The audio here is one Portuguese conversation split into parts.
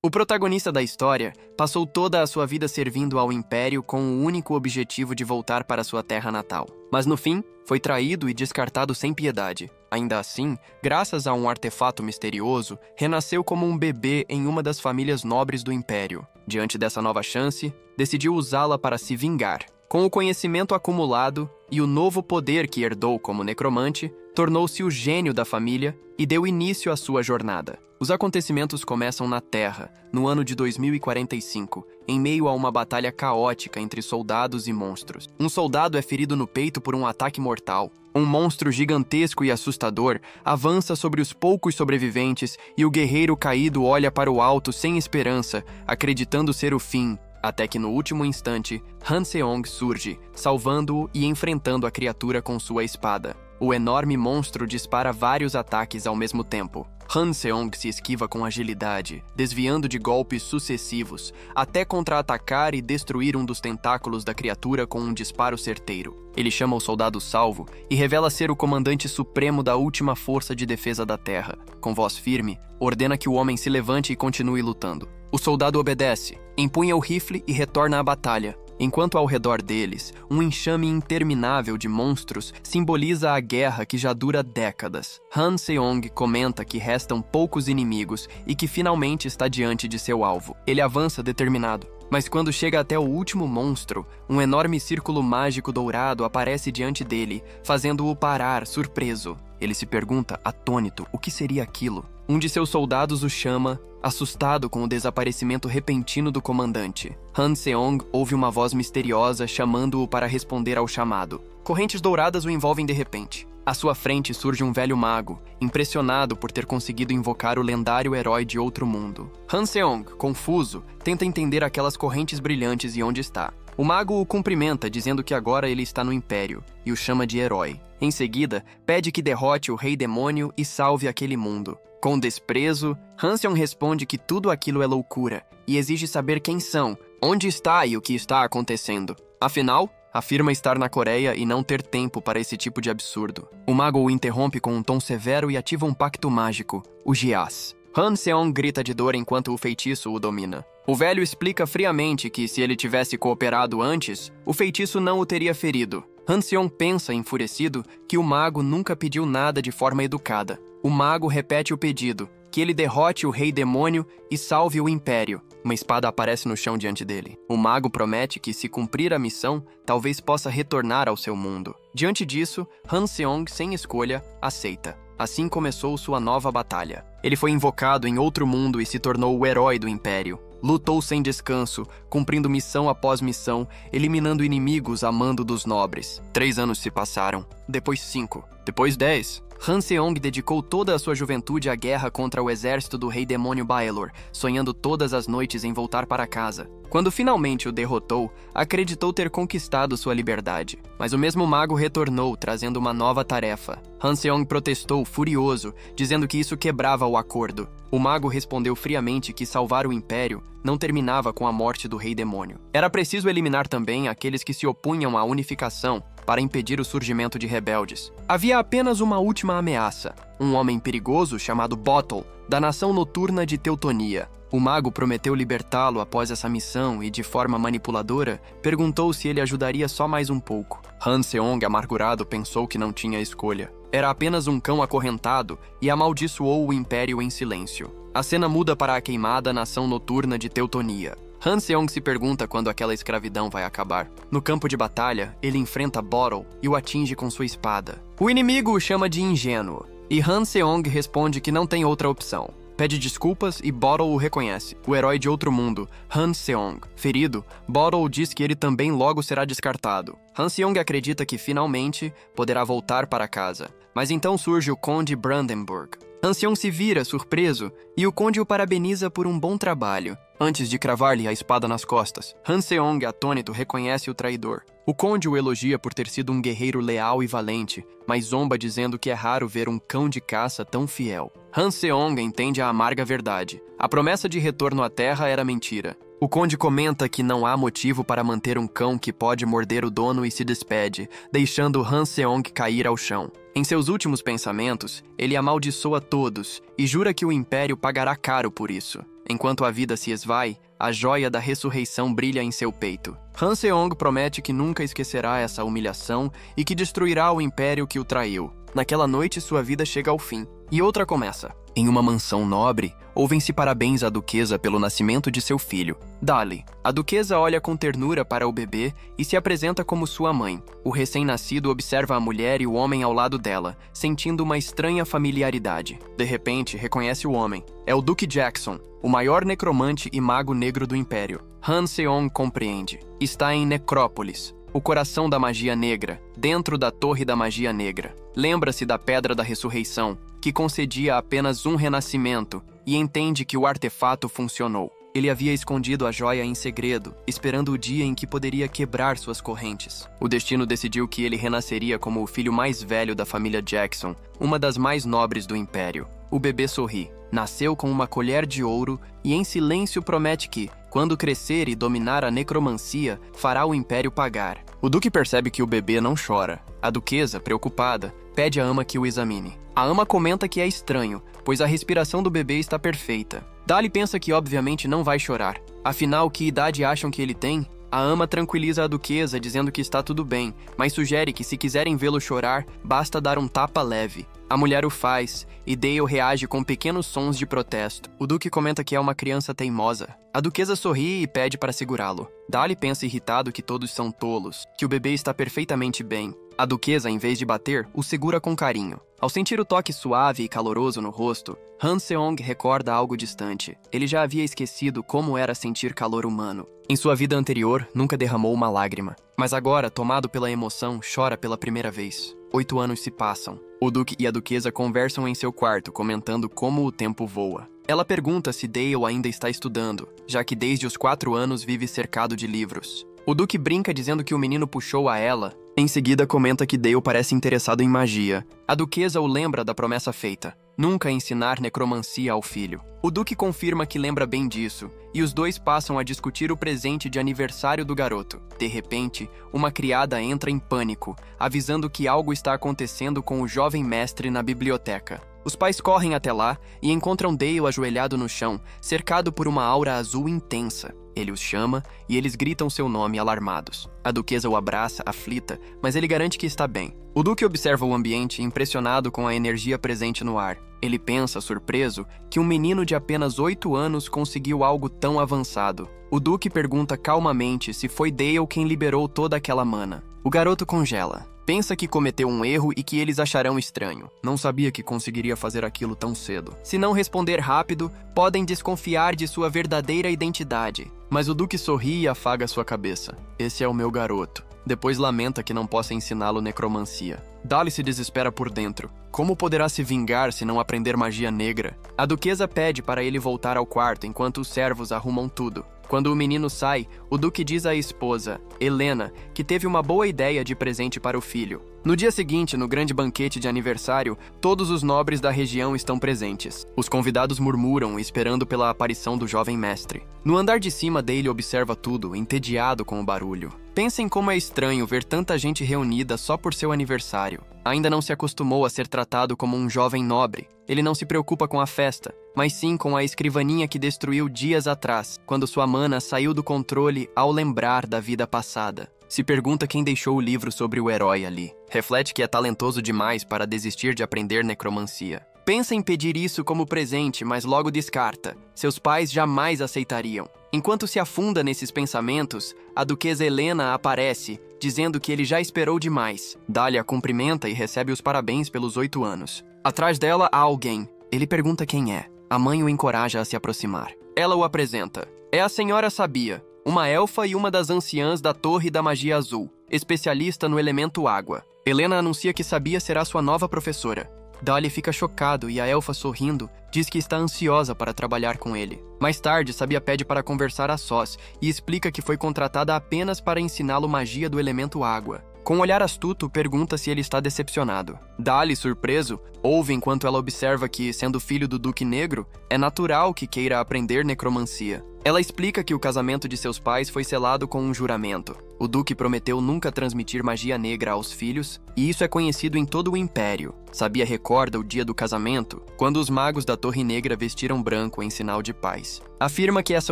O protagonista da história passou toda a sua vida servindo ao Império com o único objetivo de voltar para sua terra natal. Mas no fim, foi traído e descartado sem piedade. Ainda assim, graças a um artefato misterioso, renasceu como um bebê em uma das famílias nobres do Império. Diante dessa nova chance, decidiu usá-la para se vingar. Com o conhecimento acumulado e o novo poder que herdou como necromante, tornou-se o gênio da família e deu início à sua jornada. Os acontecimentos começam na Terra, no ano de 2045, em meio a uma batalha caótica entre soldados e monstros. Um soldado é ferido no peito por um ataque mortal. Um monstro gigantesco e assustador avança sobre os poucos sobreviventes e o guerreiro caído olha para o alto sem esperança, acreditando ser o fim. Até que no último instante, Han Seong surge, salvando-o e enfrentando a criatura com sua espada. O enorme monstro dispara vários ataques ao mesmo tempo. Han Seong se esquiva com agilidade, desviando de golpes sucessivos, até contra-atacar e destruir um dos tentáculos da criatura com um disparo certeiro. Ele chama o soldado salvo e revela ser o comandante supremo da última força de defesa da Terra. Com voz firme, ordena que o homem se levante e continue lutando. O soldado obedece, empunha o rifle e retorna à batalha. Enquanto ao redor deles, um enxame interminável de monstros simboliza a guerra que já dura décadas. Han Seong comenta que restam poucos inimigos e que finalmente está diante de seu alvo. Ele avança determinado. Mas quando chega até o último monstro, um enorme círculo mágico dourado aparece diante dele, fazendo-o parar, surpreso. Ele se pergunta, atônito, o que seria aquilo? Um de seus soldados o chama, assustado com o desaparecimento repentino do comandante. Han Seong ouve uma voz misteriosa chamando-o para responder ao chamado. Correntes douradas o envolvem de repente. À sua frente surge um velho mago, impressionado por ter conseguido invocar o lendário herói de outro mundo. Han Seong, confuso, tenta entender aquelas correntes brilhantes e onde está. O mago o cumprimenta, dizendo que agora ele está no Império, e o chama de herói. Em seguida, pede que derrote o Rei Demônio e salve aquele mundo. Com desprezo, Han Seong responde que tudo aquilo é loucura, e exige saber quem são, onde está e o que está acontecendo. Afinal, afirma estar na Coreia e não ter tempo para esse tipo de absurdo. O mago o interrompe com um tom severo e ativa um pacto mágico, o Jias. Han Seong grita de dor enquanto o feitiço o domina. O velho explica friamente que, se ele tivesse cooperado antes, o feitiço não o teria ferido. Han Seong pensa, enfurecido, que o mago nunca pediu nada de forma educada. O mago repete o pedido, que ele derrote o Rei Demônio e salve o Império. Uma espada aparece no chão diante dele. O mago promete que, se cumprir a missão, talvez possa retornar ao seu mundo. Diante disso, Han Seong, sem escolha, aceita. Assim começou sua nova batalha. Ele foi invocado em outro mundo e se tornou o herói do Império. Lutou sem descanso, cumprindo missão após missão, eliminando inimigos a mando dos nobres. 3 anos se passaram, depois 5, depois 10. Han Seong dedicou toda a sua juventude à guerra contra o exército do Rei Demônio Baelor, sonhando todas as noites em voltar para casa. Quando finalmente o derrotou, acreditou ter conquistado sua liberdade. Mas o mesmo mago retornou, trazendo uma nova tarefa. Han Seong protestou, furioso, dizendo que isso quebrava o acordo. O mago respondeu friamente que salvar o Império não terminava com a morte do Rei Demônio. Era preciso eliminar também aqueles que se opunham à unificação para impedir o surgimento de rebeldes. Havia apenas uma última ameaça, um homem perigoso chamado Bottle, da nação noturna de Teutonia. O mago prometeu libertá-lo após essa missão e, de forma manipuladora, perguntou se ele ajudaria só mais um pouco. Han Seong, amargurado, pensou que não tinha escolha. Era apenas um cão acorrentado e amaldiçoou o Império em silêncio. A cena muda para a queimada nação noturna de Teutonia. Han Seong se pergunta quando aquela escravidão vai acabar. No campo de batalha, ele enfrenta Bottle e o atinge com sua espada. O inimigo o chama de ingênuo, e Han Seong responde que não tem outra opção. Pede desculpas e Bottle o reconhece, o herói de outro mundo, Han Seong. Ferido, Bottle diz que ele também logo será descartado. Han Seong acredita que finalmente poderá voltar para casa. Mas então surge o Conde Brandenburg. Han Seong se vira, surpreso, e o conde o parabeniza por um bom trabalho. Antes de cravar-lhe a espada nas costas, Han Seong, atônito, reconhece o traidor. O conde o elogia por ter sido um guerreiro leal e valente, mas zomba dizendo que é raro ver um cão de caça tão fiel. Han Seong entende a amarga verdade. A promessa de retorno à terra era mentira. O conde comenta que não há motivo para manter um cão que pode morder o dono e se despede, deixando Han Seong cair ao chão. Em seus últimos pensamentos, ele amaldiçoa todos e jura que o Império pagará caro por isso. Enquanto a vida se esvai, a joia da ressurreição brilha em seu peito. Han Seong promete que nunca esquecerá essa humilhação e que destruirá o Império que o traiu. Naquela noite, sua vida chega ao fim, e outra começa. Em uma mansão nobre, ouvem-se parabéns à duquesa pelo nascimento de seu filho, Dali. A duquesa olha com ternura para o bebê e se apresenta como sua mãe. O recém-nascido observa a mulher e o homem ao lado dela, sentindo uma estranha familiaridade. De repente, reconhece o homem. É o Duque Jackson, o maior necromante e mago negro do Império. Han Seong compreende. Está em Necrópolis, o coração da magia negra, dentro da Torre da Magia Negra. Lembra-se da Pedra da Ressurreição, que concedia apenas um renascimento, e entende que o artefato funcionou. Ele havia escondido a joia em segredo, esperando o dia em que poderia quebrar suas correntes. O destino decidiu que ele renasceria como o filho mais velho da família Jackson, uma das mais nobres do Império. O bebê sorri. Nasceu com uma colher de ouro e em silêncio promete que, quando crescer e dominar a necromancia, fará o Império pagar. O Duque percebe que o bebê não chora. A duquesa, preocupada, pede à ama que o examine. A ama comenta que é estranho, pois a respiração do bebê está perfeita. Dali pensa que obviamente não vai chorar. Afinal, que idade acham que ele tem? A ama tranquiliza a duquesa, dizendo que está tudo bem, mas sugere que se quiserem vê-lo chorar, basta dar um tapa leve. A mulher o faz, e Dale reage com pequenos sons de protesto. O Duque comenta que é uma criança teimosa. A duquesa sorri e pede para segurá-lo. Dali pensa irritado que todos são tolos, que o bebê está perfeitamente bem. A duquesa, em vez de bater, o segura com carinho. Ao sentir o toque suave e caloroso no rosto, Han Seong recorda algo distante. Ele já havia esquecido como era sentir calor humano. Em sua vida anterior, nunca derramou uma lágrima. Mas agora, tomado pela emoção, chora pela primeira vez. 8 anos se passam. O Duque e a duquesa conversam em seu quarto, comentando como o tempo voa. Ela pergunta se Dale ainda está estudando, já que desde os 4 anos vive cercado de livros. O Duque brinca dizendo que o menino puxou a ela. Em seguida, comenta que Dale parece interessado em magia. A duquesa o lembra da promessa feita: nunca ensinar necromancia ao filho. O Duque confirma que lembra bem disso, e os dois passam a discutir o presente de aniversário do garoto. De repente, uma criada entra em pânico, avisando que algo está acontecendo com o jovem mestre na biblioteca. Os pais correm até lá e encontram Dale ajoelhado no chão, cercado por uma aura azul intensa. Ele os chama e eles gritam seu nome alarmados. A duquesa o abraça, aflita, mas ele garante que está bem. O Duque observa o ambiente, impressionado com a energia presente no ar. Ele pensa, surpreso, que um menino de apenas 8 anos conseguiu algo tão avançado. O Duque pergunta calmamente se foi Dale quem liberou toda aquela mana. O garoto congela. Pensa que cometeu um erro e que eles acharão estranho. Não sabia que conseguiria fazer aquilo tão cedo. Se não responder rápido, podem desconfiar de sua verdadeira identidade. Mas o Duque sorri e afaga sua cabeça. Esse é o meu garoto. Depois lamenta que não possa ensiná-lo necromancia. Dali se desespera por dentro. Como poderá se vingar se não aprender magia negra? A duquesa pede para ele voltar ao quarto enquanto os servos arrumam tudo. Quando o menino sai, o Duque diz à esposa, Helena, que teve uma boa ideia de presente para o filho. No dia seguinte, no grande banquete de aniversário, todos os nobres da região estão presentes. Os convidados murmuram, esperando pela aparição do jovem mestre. No andar de cima, Dale observa tudo, entediado com o barulho. Pensem como é estranho ver tanta gente reunida só por seu aniversário. Ainda não se acostumou a ser tratado como um jovem nobre. Ele não se preocupa com a festa, mas sim com a escrivaninha que destruiu dias atrás, quando sua mana saiu do controle ao lembrar da vida passada. Se pergunta quem deixou o livro sobre o herói ali. Reflete que é talentoso demais para desistir de aprender necromancia. Pensa em pedir isso como presente, mas logo descarta. Seus pais jamais aceitariam. Enquanto se afunda nesses pensamentos, a duquesa Helena aparece, dizendo que ele já esperou demais. Dali a cumprimenta e recebe os parabéns pelos 8 anos. Atrás dela há alguém. Ele pergunta quem é. A mãe o encoraja a se aproximar. Ela o apresenta. É a senhora Sabia, uma elfa e uma das anciãs da Torre da Magia Azul, especialista no elemento água. Helena anuncia que Sabia será sua nova professora. Dali fica chocado e a elfa, sorrindo, diz que está ansiosa para trabalhar com ele. Mais tarde, Sabia pede para conversar a sós e explica que foi contratada apenas para ensiná-lo magia do elemento água. Com um olhar astuto, pergunta se ele está decepcionado. Dali, surpreso, ouve enquanto ela observa que, sendo filho do Duque Negro, é natural que queira aprender necromancia. Ela explica que o casamento de seus pais foi selado com um juramento. O Duque prometeu nunca transmitir magia negra aos filhos, e isso é conhecido em todo o Império. Sabia recorda o dia do casamento, quando os magos da Torre Negra vestiram branco em sinal de paz. Afirma que essa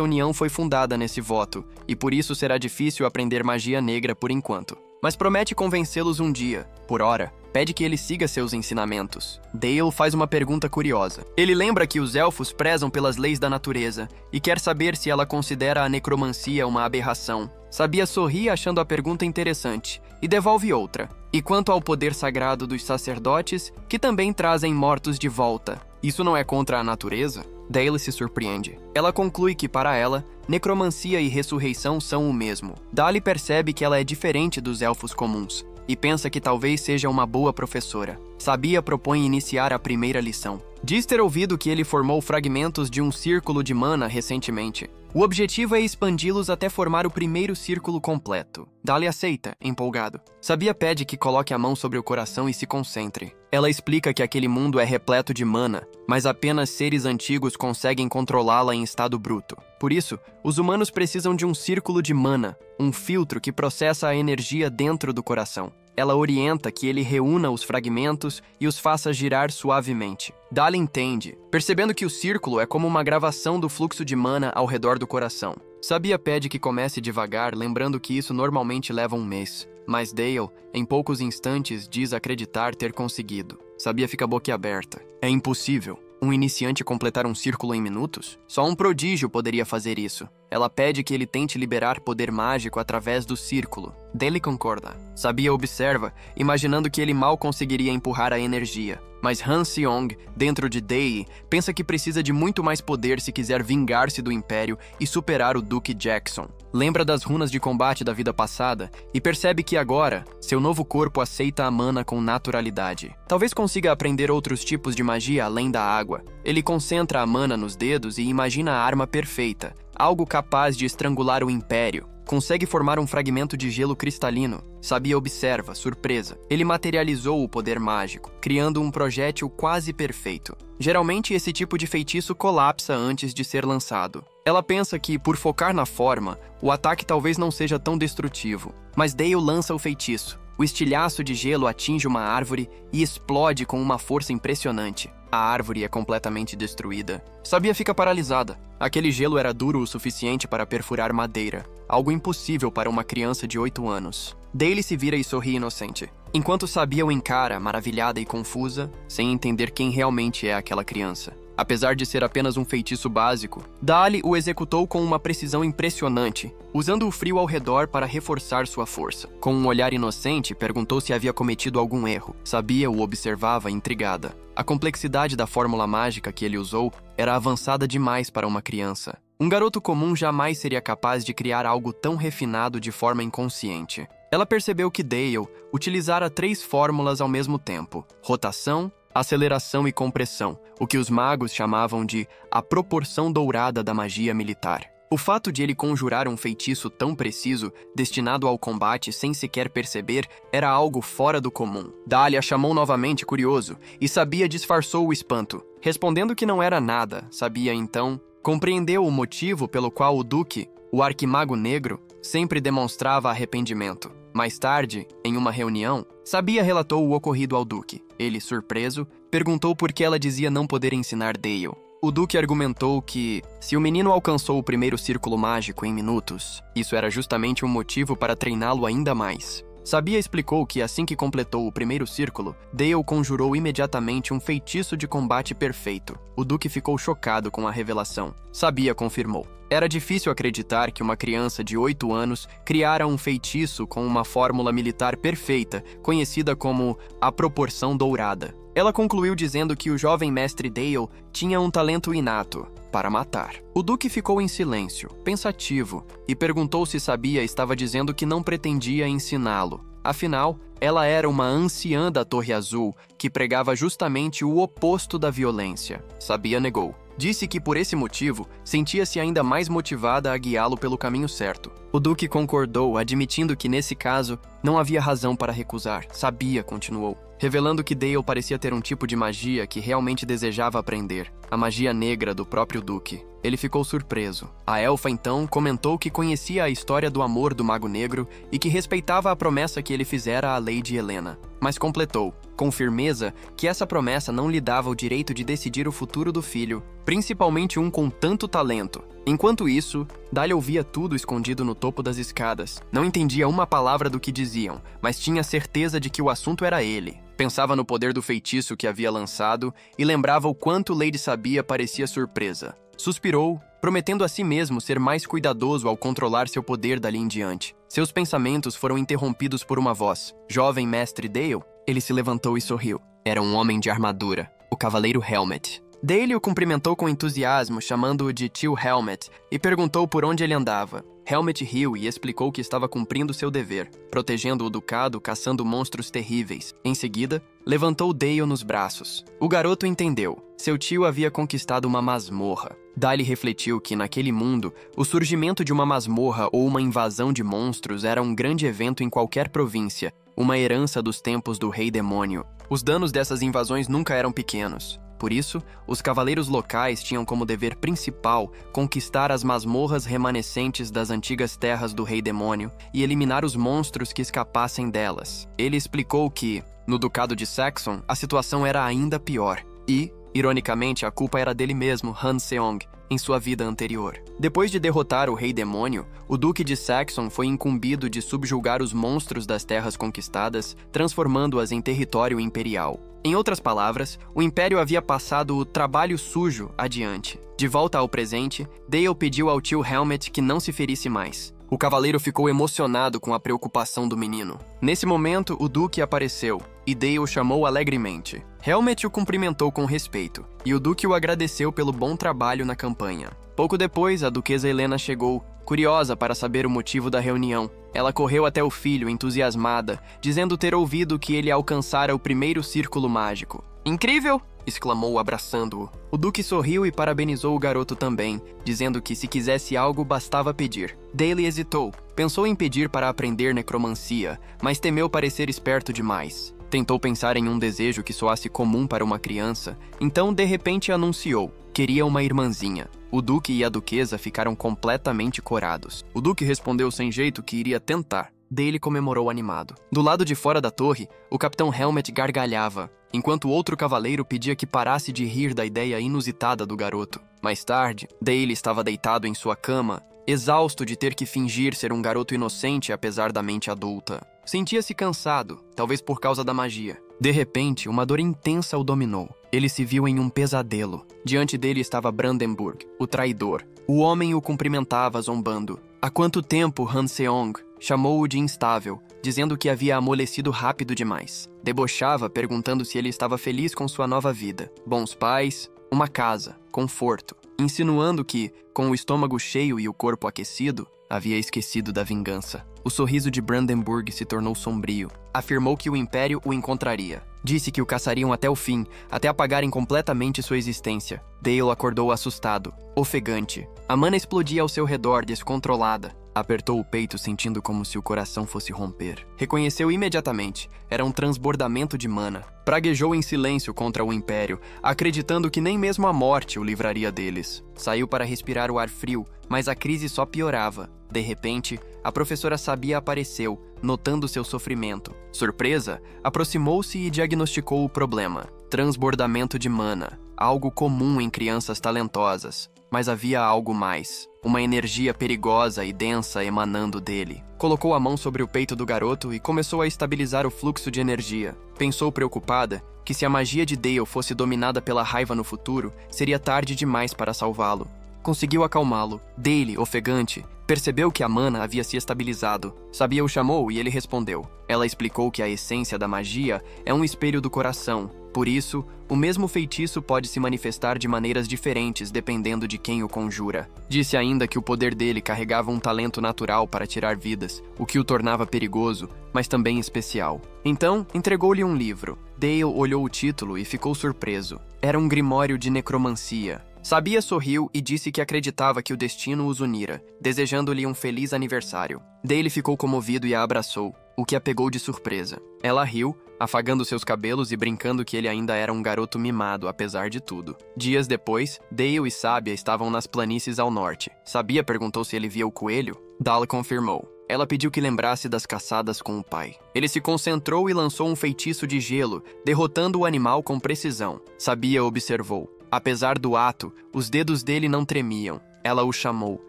união foi fundada nesse voto, e por isso será difícil aprender magia negra por enquanto. Mas promete convencê-los um dia. Por ora, pede que ele siga seus ensinamentos. Dale faz uma pergunta curiosa. Ele lembra que os elfos prezam pelas leis da natureza e quer saber se ela considera a necromancia uma aberração. Sabia sorri achando a pergunta interessante e devolve outra. E quanto ao poder sagrado dos sacerdotes, que também trazem mortos de volta, isso não é contra a natureza? Dale se surpreende. Ela conclui que, para ela, necromancia e ressurreição são o mesmo. Dali percebe que ela é diferente dos elfos comuns e pensa que talvez seja uma boa professora. Sabia propõe iniciar a primeira lição. Diz ter ouvido que ele formou fragmentos de um círculo de mana recentemente. O objetivo é expandi-los até formar o primeiro círculo completo. Dali aceita, empolgado. Sabia pede que coloque a mão sobre o coração e se concentre. Ela explica que aquele mundo é repleto de mana, mas apenas seres antigos conseguem controlá-la em estado bruto. Por isso, os humanos precisam de um círculo de mana, um filtro que processa a energia dentro do coração. Ela orienta que ele reúna os fragmentos e os faça girar suavemente. Dali entende, percebendo que o círculo é como uma gravação do fluxo de mana ao redor do coração. Sabia pede que comece devagar, lembrando que isso normalmente leva um mês. Mas Dale, em poucos instantes, diz acreditar ter conseguido. Sabia fica boquiaberta. É impossível. Um iniciante completar um círculo em minutos? Só um prodígio poderia fazer isso. Ela pede que ele tente liberar poder mágico através do círculo. Dale concorda. Sabia observa, imaginando que ele mal conseguiria empurrar a energia. Mas Han Seong, dentro de Dei, pensa que precisa de muito mais poder se quiser vingar-se do Império e superar o Duque Jackson. Lembra das runas de combate da vida passada e percebe que agora, seu novo corpo aceita a mana com naturalidade. Talvez consiga aprender outros tipos de magia além da água. Ele concentra a mana nos dedos e imagina a arma perfeita, algo capaz de estrangular o Império. Consegue formar um fragmento de gelo cristalino. Sabia observa, surpresa. Ele materializou o poder mágico, criando um projétil quase perfeito. Geralmente, esse tipo de feitiço colapsa antes de ser lançado. Ela pensa que, por focar na forma, o ataque talvez não seja tão destrutivo. Mas Dale lança o feitiço. O estilhaço de gelo atinge uma árvore e explode com uma força impressionante. A árvore é completamente destruída. Sabia fica paralisada. Aquele gelo era duro o suficiente para perfurar madeira, algo impossível para uma criança de 8 anos. Dale se vira e sorri inocente, enquanto Sabia o encara, maravilhada e confusa, sem entender quem realmente é aquela criança. Apesar de ser apenas um feitiço básico, Dali o executou com uma precisão impressionante, usando o frio ao redor para reforçar sua força. Com um olhar inocente, perguntou se havia cometido algum erro. Sabia o observava intrigada. A complexidade da fórmula mágica que ele usou era avançada demais para uma criança. Um garoto comum jamais seria capaz de criar algo tão refinado de forma inconsciente. Ela percebeu que Dale utilizara 3 fórmulas ao mesmo tempo: rotação, aceleração e compressão, o que os magos chamavam de a proporção dourada da magia militar. O fato de ele conjurar um feitiço tão preciso, destinado ao combate sem sequer perceber, era algo fora do comum. Dali a chamou novamente curioso, e Sabia disfarçou o espanto. Respondendo que não era nada, Sabia então compreendeu o motivo pelo qual o Duque, o Arquimago Negro, sempre demonstrava arrependimento. Mais tarde, em uma reunião, Sabia relatou o ocorrido ao Duque. Ele, surpreso, perguntou por que ela dizia não poder ensinar Dale. O Duque argumentou que, se o menino alcançou o primeiro círculo mágico em minutos, isso era justamente um motivo para treiná-lo ainda mais. Sabia explicou que assim que completou o primeiro círculo, Dale conjurou imediatamente um feitiço de combate perfeito. O Duque ficou chocado com a revelação. Sabia confirmou. Era difícil acreditar que uma criança de 8 anos criara um feitiço com uma fórmula militar perfeita, conhecida como a proporção dourada. Ela concluiu dizendo que o jovem mestre Dale tinha um talento inato para matar. O Duque ficou em silêncio, pensativo, e perguntou se Sabia estava dizendo que não pretendia ensiná-lo. Afinal, ela era uma anciã da Torre Azul que pregava justamente o oposto da violência. Sabia negou. Disse que, por esse motivo, sentia-se ainda mais motivada a guiá-lo pelo caminho certo. O Duque concordou, admitindo que, nesse caso, não havia razão para recusar. Sabia, continuou, revelando que Dale parecia ter um tipo de magia que realmente desejava aprender, a magia negra do próprio Duque. Ele ficou surpreso. A elfa, então, comentou que conhecia a história do amor do Mago Negro e que respeitava a promessa que ele fizera à Lady Helena, mas completou, com firmeza, que essa promessa não lhe dava o direito de decidir o futuro do filho, principalmente um com tanto talento. Enquanto isso, Dahlia ouvia tudo escondido no topo das escadas. Não entendia uma palavra do que diziam, mas tinha certeza de que o assunto era ele. Pensava no poder do feitiço que havia lançado e lembrava o quanto Lady Sabia parecia surpresa. Suspirou, prometendo a si mesmo ser mais cuidadoso ao controlar seu poder dali em diante. Seus pensamentos foram interrompidos por uma voz. Jovem mestre Dale? Ele se levantou e sorriu. Era um homem de armadura, o cavaleiro Helmet. Dale o cumprimentou com entusiasmo, chamando-o de tio Helmet, e perguntou por onde ele andava. Helmet riu e explicou que estava cumprindo seu dever, protegendo o ducado caçando monstros terríveis. Em seguida, levantou Dale nos braços. O garoto entendeu. Seu tio havia conquistado uma masmorra. Dale refletiu que, naquele mundo, o surgimento de uma masmorra ou uma invasão de monstros era um grande evento em qualquer província, uma herança dos tempos do Rei Demônio. Os danos dessas invasões nunca eram pequenos. Por isso, os cavaleiros locais tinham como dever principal conquistar as masmorras remanescentes das antigas terras do Rei Demônio e eliminar os monstros que escapassem delas. Ele explicou que, no Ducado de Saxon, a situação era ainda pior e, ironicamente, a culpa era dele mesmo, Han Seong, em sua vida anterior. Depois de derrotar o Rei Demônio, o Duque de Saxon foi incumbido de subjugar os monstros das terras conquistadas, transformando-as em território imperial. Em outras palavras, o Império havia passado o trabalho sujo adiante. De volta ao presente, Dale pediu ao tio Helmet que não se ferisse mais. O cavaleiro ficou emocionado com a preocupação do menino. Nesse momento, o Duque apareceu, e Dale o chamou alegremente. Helmet o cumprimentou com respeito, e o Duque o agradeceu pelo bom trabalho na campanha. Pouco depois, a Duquesa Helena chegou, curiosa para saber o motivo da reunião. Ela correu até o filho, entusiasmada, dizendo ter ouvido que ele alcançara o primeiro círculo mágico. "Incrível!" exclamou, abraçando-o. O Duque sorriu e parabenizou o garoto também, dizendo que se quisesse algo, bastava pedir. Dale hesitou. Pensou em pedir para aprender necromancia, mas temeu parecer esperto demais. Tentou pensar em um desejo que soasse comum para uma criança, então de repente anunciou. Queria uma irmãzinha. O Duque e a Duquesa ficaram completamente corados. O Duque respondeu sem jeito que iria tentar. Dale comemorou animado. Do lado de fora da torre, o Capitão Helmet gargalhava, enquanto outro cavaleiro pedia que parasse de rir da ideia inusitada do garoto. Mais tarde, Dale estava deitado em sua cama, exausto de ter que fingir ser um garoto inocente apesar da mente adulta. Sentia-se cansado, talvez por causa da magia. De repente, uma dor intensa o dominou. Ele se viu em um pesadelo. Diante dele estava Brandenburg, o traidor. O homem o cumprimentava, zombando. Há quanto tempo Han Seong chamou-o de instável, dizendo que havia amolecido rápido demais. Debochava, perguntando se ele estava feliz com sua nova vida. Bons pais, uma casa, conforto. Insinuando que, com o estômago cheio e o corpo aquecido, havia esquecido da vingança. O sorriso de Brandenburg se tornou sombrio. Afirmou que o Império o encontraria. Disse que o caçariam até o fim, até apagarem completamente sua existência. Dale acordou assustado, ofegante. A mana explodia ao seu redor, descontrolada. Apertou o peito, sentindo como se o coração fosse romper. Reconheceu imediatamente. Era um transbordamento de mana. Praguejou em silêncio contra o Império, acreditando que nem mesmo a morte o livraria deles. Saiu para respirar o ar frio, mas a crise só piorava. De repente, a professora Sabia apareceu, notando seu sofrimento. Surpresa, aproximou-se e diagnosticou o problema. Transbordamento de mana. Algo comum em crianças talentosas. Mas havia algo mais. Uma energia perigosa e densa emanando dele. Colocou a mão sobre o peito do garoto e começou a estabilizar o fluxo de energia. Pensou preocupada que se a magia de Dale fosse dominada pela raiva no futuro, seria tarde demais para salvá-lo. Conseguiu acalmá-lo. Dale, ofegante, percebeu que a mana havia se estabilizado. Sabia o chamou e ele respondeu. Ela explicou que a essência da magia é um espelho do coração. Por isso, o mesmo feitiço pode se manifestar de maneiras diferentes dependendo de quem o conjura. Disse ainda que o poder dele carregava um talento natural para tirar vidas, o que o tornava perigoso, mas também especial. Então, entregou-lhe um livro. Dale olhou o título e ficou surpreso. Era um grimório de necromancia. Sabia sorriu e disse que acreditava que o destino os unira, desejando-lhe um feliz aniversário. Dale ficou comovido e a abraçou, o que a pegou de surpresa. Ela riu, afagando seus cabelos e brincando que ele ainda era um garoto mimado, apesar de tudo. Dias depois, Dale e Sabia estavam nas planícies ao norte. Sabia perguntou se ele via o coelho. Dale confirmou. Ela pediu que lembrasse das caçadas com o pai. Ele se concentrou e lançou um feitiço de gelo, derrotando o animal com precisão. Sabia observou. Apesar do ato, os dedos dele não tremiam. Ela o chamou,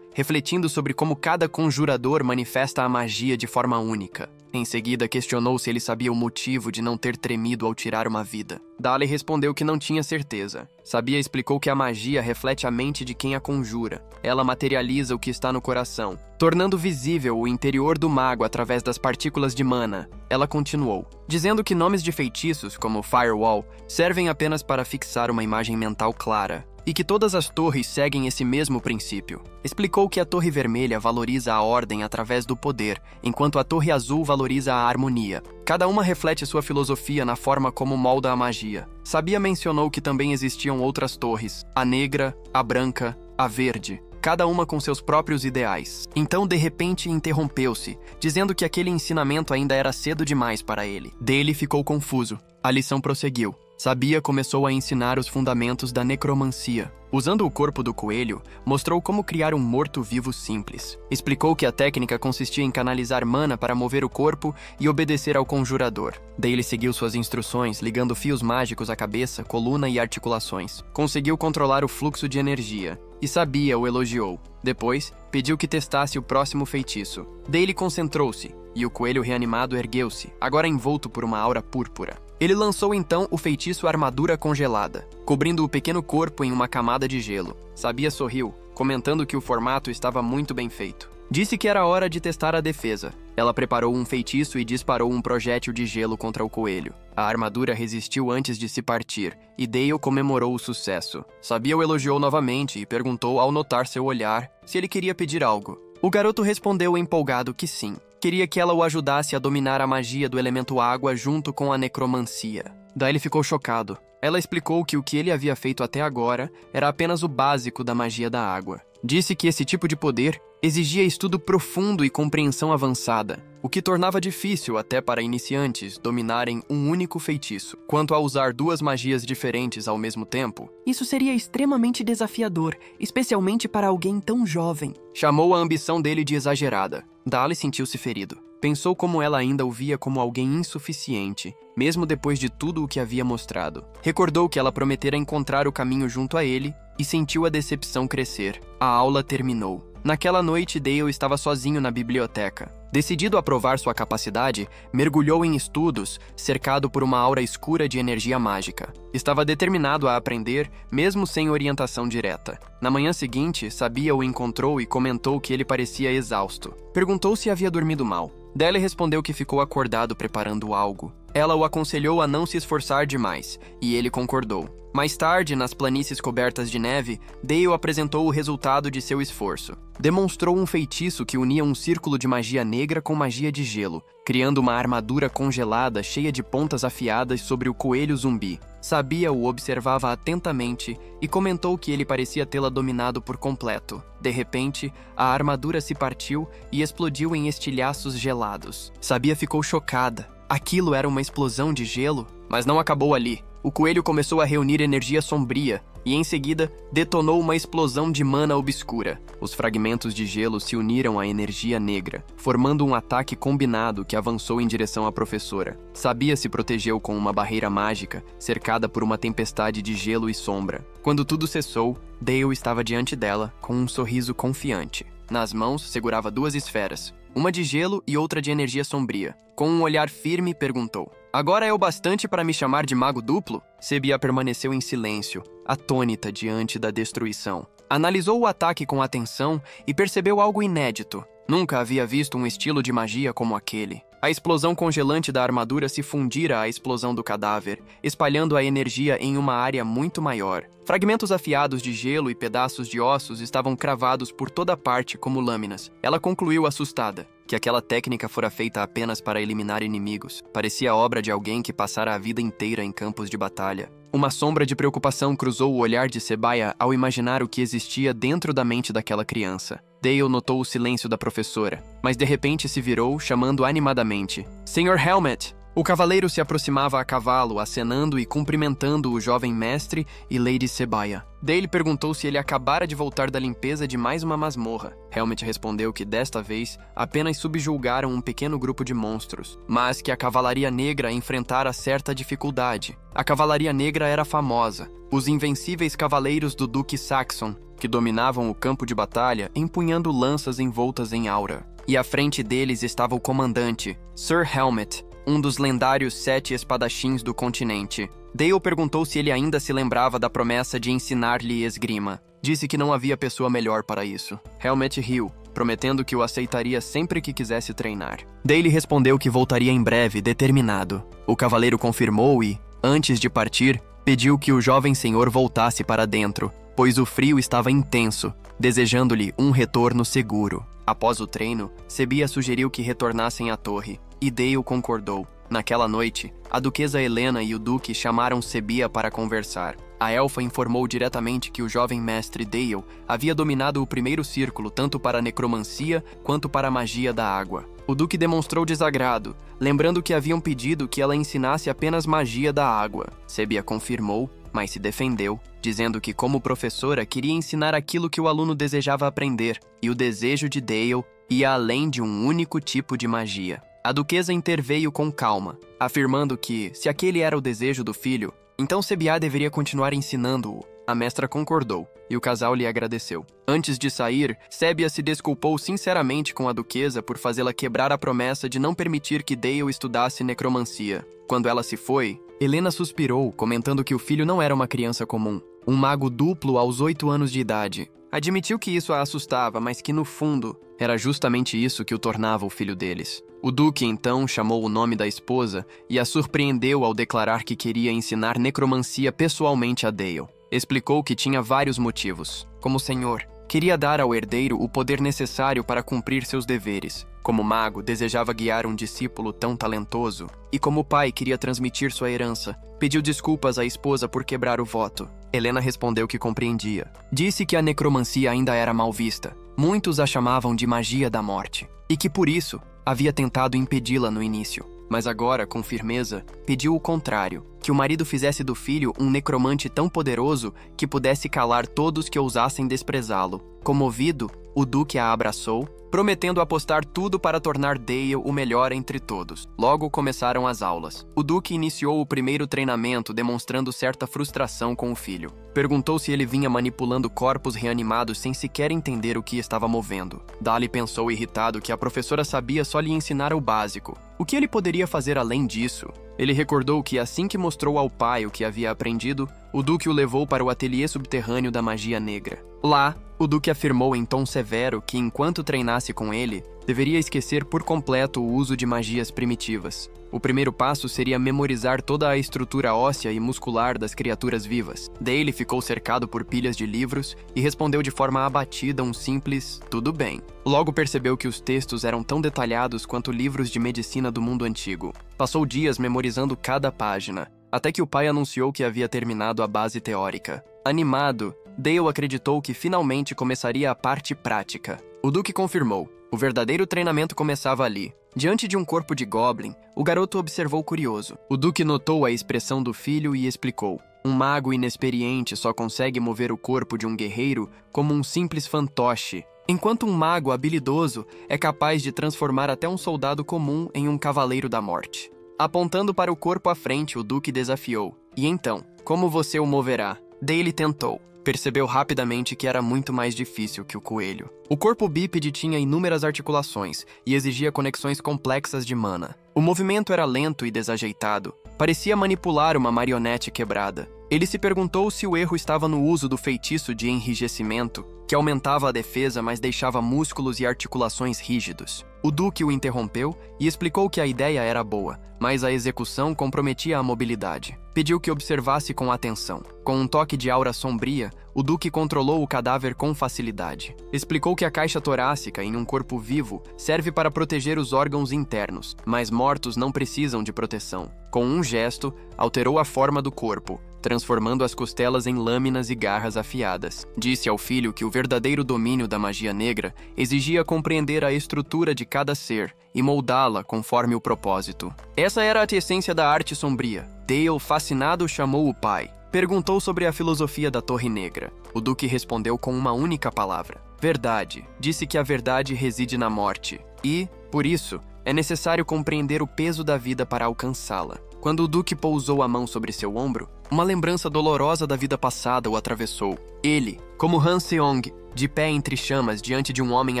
refletindo sobre como cada conjurador manifesta a magia de forma única. Em seguida, questionou se ele sabia o motivo de não ter tremido ao tirar uma vida. Dale respondeu que não tinha certeza. Sabia explicou que a magia reflete a mente de quem a conjura. Ela materializa o que está no coração, tornando visível o interior do mago através das partículas de mana. Ela continuou, dizendo que nomes de feitiços, como Firewall, servem apenas para fixar uma imagem mental clara, e que todas as torres seguem esse mesmo princípio. Explicou que a Torre Vermelha valoriza a ordem através do poder, enquanto a Torre Azul valoriza a harmonia. Cada uma reflete sua filosofia na forma como molda a magia. Sabia mencionou que também existiam outras torres, a negra, a branca, a verde, cada uma com seus próprios ideais. Então, de repente, interrompeu-se, dizendo que aquele ensinamento ainda era cedo demais para ele. Dele ficou confuso. A lição prosseguiu. Sabia começou a ensinar os fundamentos da necromancia. Usando o corpo do coelho, mostrou como criar um morto-vivo simples. Explicou que a técnica consistia em canalizar mana para mover o corpo e obedecer ao conjurador. Dale seguiu suas instruções, ligando fios mágicos à cabeça, coluna e articulações. Conseguiu controlar o fluxo de energia, e Sabia o elogiou. Depois, pediu que testasse o próximo feitiço. Dale concentrou-se, e o coelho reanimado ergueu-se, agora envolto por uma aura púrpura. Ele lançou então o feitiço Armadura Congelada, cobrindo o pequeno corpo em uma camada de gelo. Sabia sorriu, comentando que o formato estava muito bem feito. Disse que era hora de testar a defesa. Ela preparou um feitiço e disparou um projétil de gelo contra o coelho. A armadura resistiu antes de se partir, e Dale comemorou o sucesso. Sabia o elogiou novamente e perguntou ao notar seu olhar se ele queria pedir algo. O garoto respondeu empolgado que sim. Queria que ela o ajudasse a dominar a magia do elemento água junto com a necromancia. Daí ele ficou chocado. Ela explicou que o que ele havia feito até agora era apenas o básico da magia da água. Disse que esse tipo de poder exigia estudo profundo e compreensão avançada, o que tornava difícil até para iniciantes dominarem um único feitiço. Quanto a usar duas magias diferentes ao mesmo tempo, isso seria extremamente desafiador, especialmente para alguém tão jovem. Chamou a ambição dele de exagerada. Dale sentiu-se ferido. Pensou como ela ainda o via como alguém insuficiente, mesmo depois de tudo o que havia mostrado. Recordou que ela prometera encontrar o caminho junto a ele e sentiu a decepção crescer. A aula terminou. Naquela noite, Dale estava sozinho na biblioteca. Decidido a provar sua capacidade, mergulhou em estudos, cercado por uma aura escura de energia mágica. Estava determinado a aprender, mesmo sem orientação direta. Na manhã seguinte, Sabia o encontrou e comentou que ele parecia exausto. Perguntou se havia dormido mal. Dale respondeu que ficou acordado preparando algo. Ela o aconselhou a não se esforçar demais, e ele concordou. Mais tarde, nas planícies cobertas de neve, Dale apresentou o resultado de seu esforço. Demonstrou um feitiço que unia um círculo de magia negra com magia de gelo, criando uma armadura congelada cheia de pontas afiadas sobre o coelho zumbi. Sabia o observava atentamente e comentou que ele parecia tê-la dominado por completo. De repente, a armadura se partiu e explodiu em estilhaços gelados. Sabia ficou chocada. Aquilo era uma explosão de gelo? Mas não acabou ali. O coelho começou a reunir energia sombria e, em seguida, detonou uma explosão de mana obscura. Os fragmentos de gelo se uniram à energia negra, formando um ataque combinado que avançou em direção à professora. Sabia se protegeu com uma barreira mágica, cercada por uma tempestade de gelo e sombra. Quando tudo cessou, Dale estava diante dela, com um sorriso confiante. Nas mãos, segurava duas esferas, uma de gelo e outra de energia sombria. Com um olhar firme, perguntou: "Agora é o bastante para me chamar de mago duplo?" Sabia permaneceu em silêncio, atônita diante da destruição. Analisou o ataque com atenção e percebeu algo inédito. Nunca havia visto um estilo de magia como aquele. A explosão congelante da armadura se fundira à explosão do cadáver, espalhando a energia em uma área muito maior. Fragmentos afiados de gelo e pedaços de ossos estavam cravados por toda parte como lâminas. Ela concluiu assustada: que aquela técnica fora feita apenas para eliminar inimigos. Parecia obra de alguém que passara a vida inteira em campos de batalha. Uma sombra de preocupação cruzou o olhar de Sebia ao imaginar o que existia dentro da mente daquela criança. Dale notou o silêncio da professora, mas de repente se virou, chamando animadamente: Sr. Helmet! O cavaleiro se aproximava a cavalo, acenando e cumprimentando o jovem mestre e Lady Sebia. Dale perguntou se ele acabara de voltar da limpeza de mais uma masmorra. Helmet respondeu que desta vez apenas subjulgaram um pequeno grupo de monstros, mas que a Cavalaria Negra enfrentara certa dificuldade. A Cavalaria Negra era famosa. Os invencíveis cavaleiros do Duque Saxon, que dominavam o campo de batalha, empunhando lanças envoltas em aura. E à frente deles estava o comandante, Sir Helmet, um dos lendários 7 espadachins do continente. Dale perguntou se ele ainda se lembrava da promessa de ensinar-lhe esgrima. Disse que não havia pessoa melhor para isso. Helmet riu, prometendo que o aceitaria sempre que quisesse treinar. Dale respondeu que voltaria em breve, determinado. O cavaleiro confirmou e, antes de partir, pediu que o jovem senhor voltasse para dentro, pois o frio estava intenso, desejando-lhe um retorno seguro. Após o treino, Sebia sugeriu que retornassem à torre, e Dale concordou. Naquela noite, a duquesa Helena e o duque chamaram Sebia para conversar. A elfa informou diretamente que o jovem mestre Dale havia dominado o primeiro círculo tanto para a necromancia quanto para a magia da água. O duque demonstrou desagrado, lembrando que haviam pedido que ela ensinasse apenas magia da água. Sebia confirmou, mas se defendeu, dizendo que como professora queria ensinar aquilo que o aluno desejava aprender, e o desejo de Dale ia além de um único tipo de magia. A duquesa interveio com calma, afirmando que, se aquele era o desejo do filho, então Sebia deveria continuar ensinando-o. A mestra concordou, e o casal lhe agradeceu. Antes de sair, Sebia se desculpou sinceramente com a duquesa por fazê-la quebrar a promessa de não permitir que Dale estudasse necromancia. Quando ela se foi, Helena suspirou, comentando que o filho não era uma criança comum, um mago duplo aos 8 anos de idade. Admitiu que isso a assustava, mas que, no fundo, era justamente isso que o tornava o filho deles. O duque, então, chamou o nome da esposa e a surpreendeu ao declarar que queria ensinar necromancia pessoalmente a Dale. Explicou que tinha vários motivos. Como senhor, queria dar ao herdeiro o poder necessário para cumprir seus deveres. Como mago, desejava guiar um discípulo tão talentoso. E como pai, queria transmitir sua herança. Pediu desculpas à esposa por quebrar o voto. Helena respondeu que compreendia. Disse que a necromancia ainda era mal vista. Muitos a chamavam de magia da morte. E que, por isso, havia tentado impedi-la no início. Mas agora, com firmeza, pediu o contrário, que o marido fizesse do filho um necromante tão poderoso que pudesse calar todos que ousassem desprezá-lo. Comovido, o duque a abraçou, prometendo apostar tudo para tornar Dale o melhor entre todos. Logo começaram as aulas. O duque iniciou o primeiro treinamento, demonstrando certa frustração com o filho. Perguntou se ele vinha manipulando corpos reanimados sem sequer entender o que estava movendo. Dale pensou irritado que a professora sabia só lhe ensinar o básico. O que ele poderia fazer além disso? Ele recordou que assim que mostrou ao pai o que havia aprendido, o duque o levou para o ateliê subterrâneo da magia negra. Lá, o duque afirmou em tom severo que enquanto treinasse com ele, deveria esquecer por completo o uso de magias primitivas. O primeiro passo seria memorizar toda a estrutura óssea e muscular das criaturas vivas. Dale ficou cercado por pilhas de livros e respondeu de forma abatida um simples "tudo bem". Logo percebeu que os textos eram tão detalhados quanto livros de medicina do mundo antigo. Passou dias memorizando cada página, até que o pai anunciou que havia terminado a base teórica. Animado, Dale acreditou que finalmente começaria a parte prática. O duque confirmou. O verdadeiro treinamento começava ali. Diante de um corpo de goblin, o garoto observou curioso. O duque notou a expressão do filho e explicou. Um mago inexperiente só consegue mover o corpo de um guerreiro como um simples fantoche, enquanto um mago habilidoso é capaz de transformar até um soldado comum em um cavaleiro da morte. Apontando para o corpo à frente, o duque desafiou. E então, como você o moverá? Dale tentou. Percebeu rapidamente que era muito mais difícil que o coelho. O corpo bípede tinha inúmeras articulações e exigia conexões complexas de mana. O movimento era lento e desajeitado. Parecia manipular uma marionete quebrada. Ele se perguntou se o erro estava no uso do feitiço de enrijecimento, que aumentava a defesa, mas deixava músculos e articulações rígidos. O Duque o interrompeu e explicou que a ideia era boa, mas a execução comprometia a mobilidade. Pediu que observasse com atenção. Com um toque de aura sombria, o Duque controlou o cadáver com facilidade. Explicou que a caixa torácica em um corpo vivo serve para proteger os órgãos internos, mas mortos não precisam de proteção. Com um gesto, alterou a forma do corpo, transformando as costelas em lâminas e garras afiadas. Disse ao filho que o verdadeiro domínio da magia negra exigia compreender a estrutura de cada ser e moldá-la conforme o propósito. Essa era a essência da arte sombria. Dale, fascinado, chamou o pai. Perguntou sobre a filosofia da Torre Negra. O Duque respondeu com uma única palavra: verdade. Disse que a verdade reside na morte. E, por isso, é necessário compreender o peso da vida para alcançá-la. Quando o Duque pousou a mão sobre seu ombro, uma lembrança dolorosa da vida passada o atravessou. Ele, como Han Seong, de pé entre chamas diante de um homem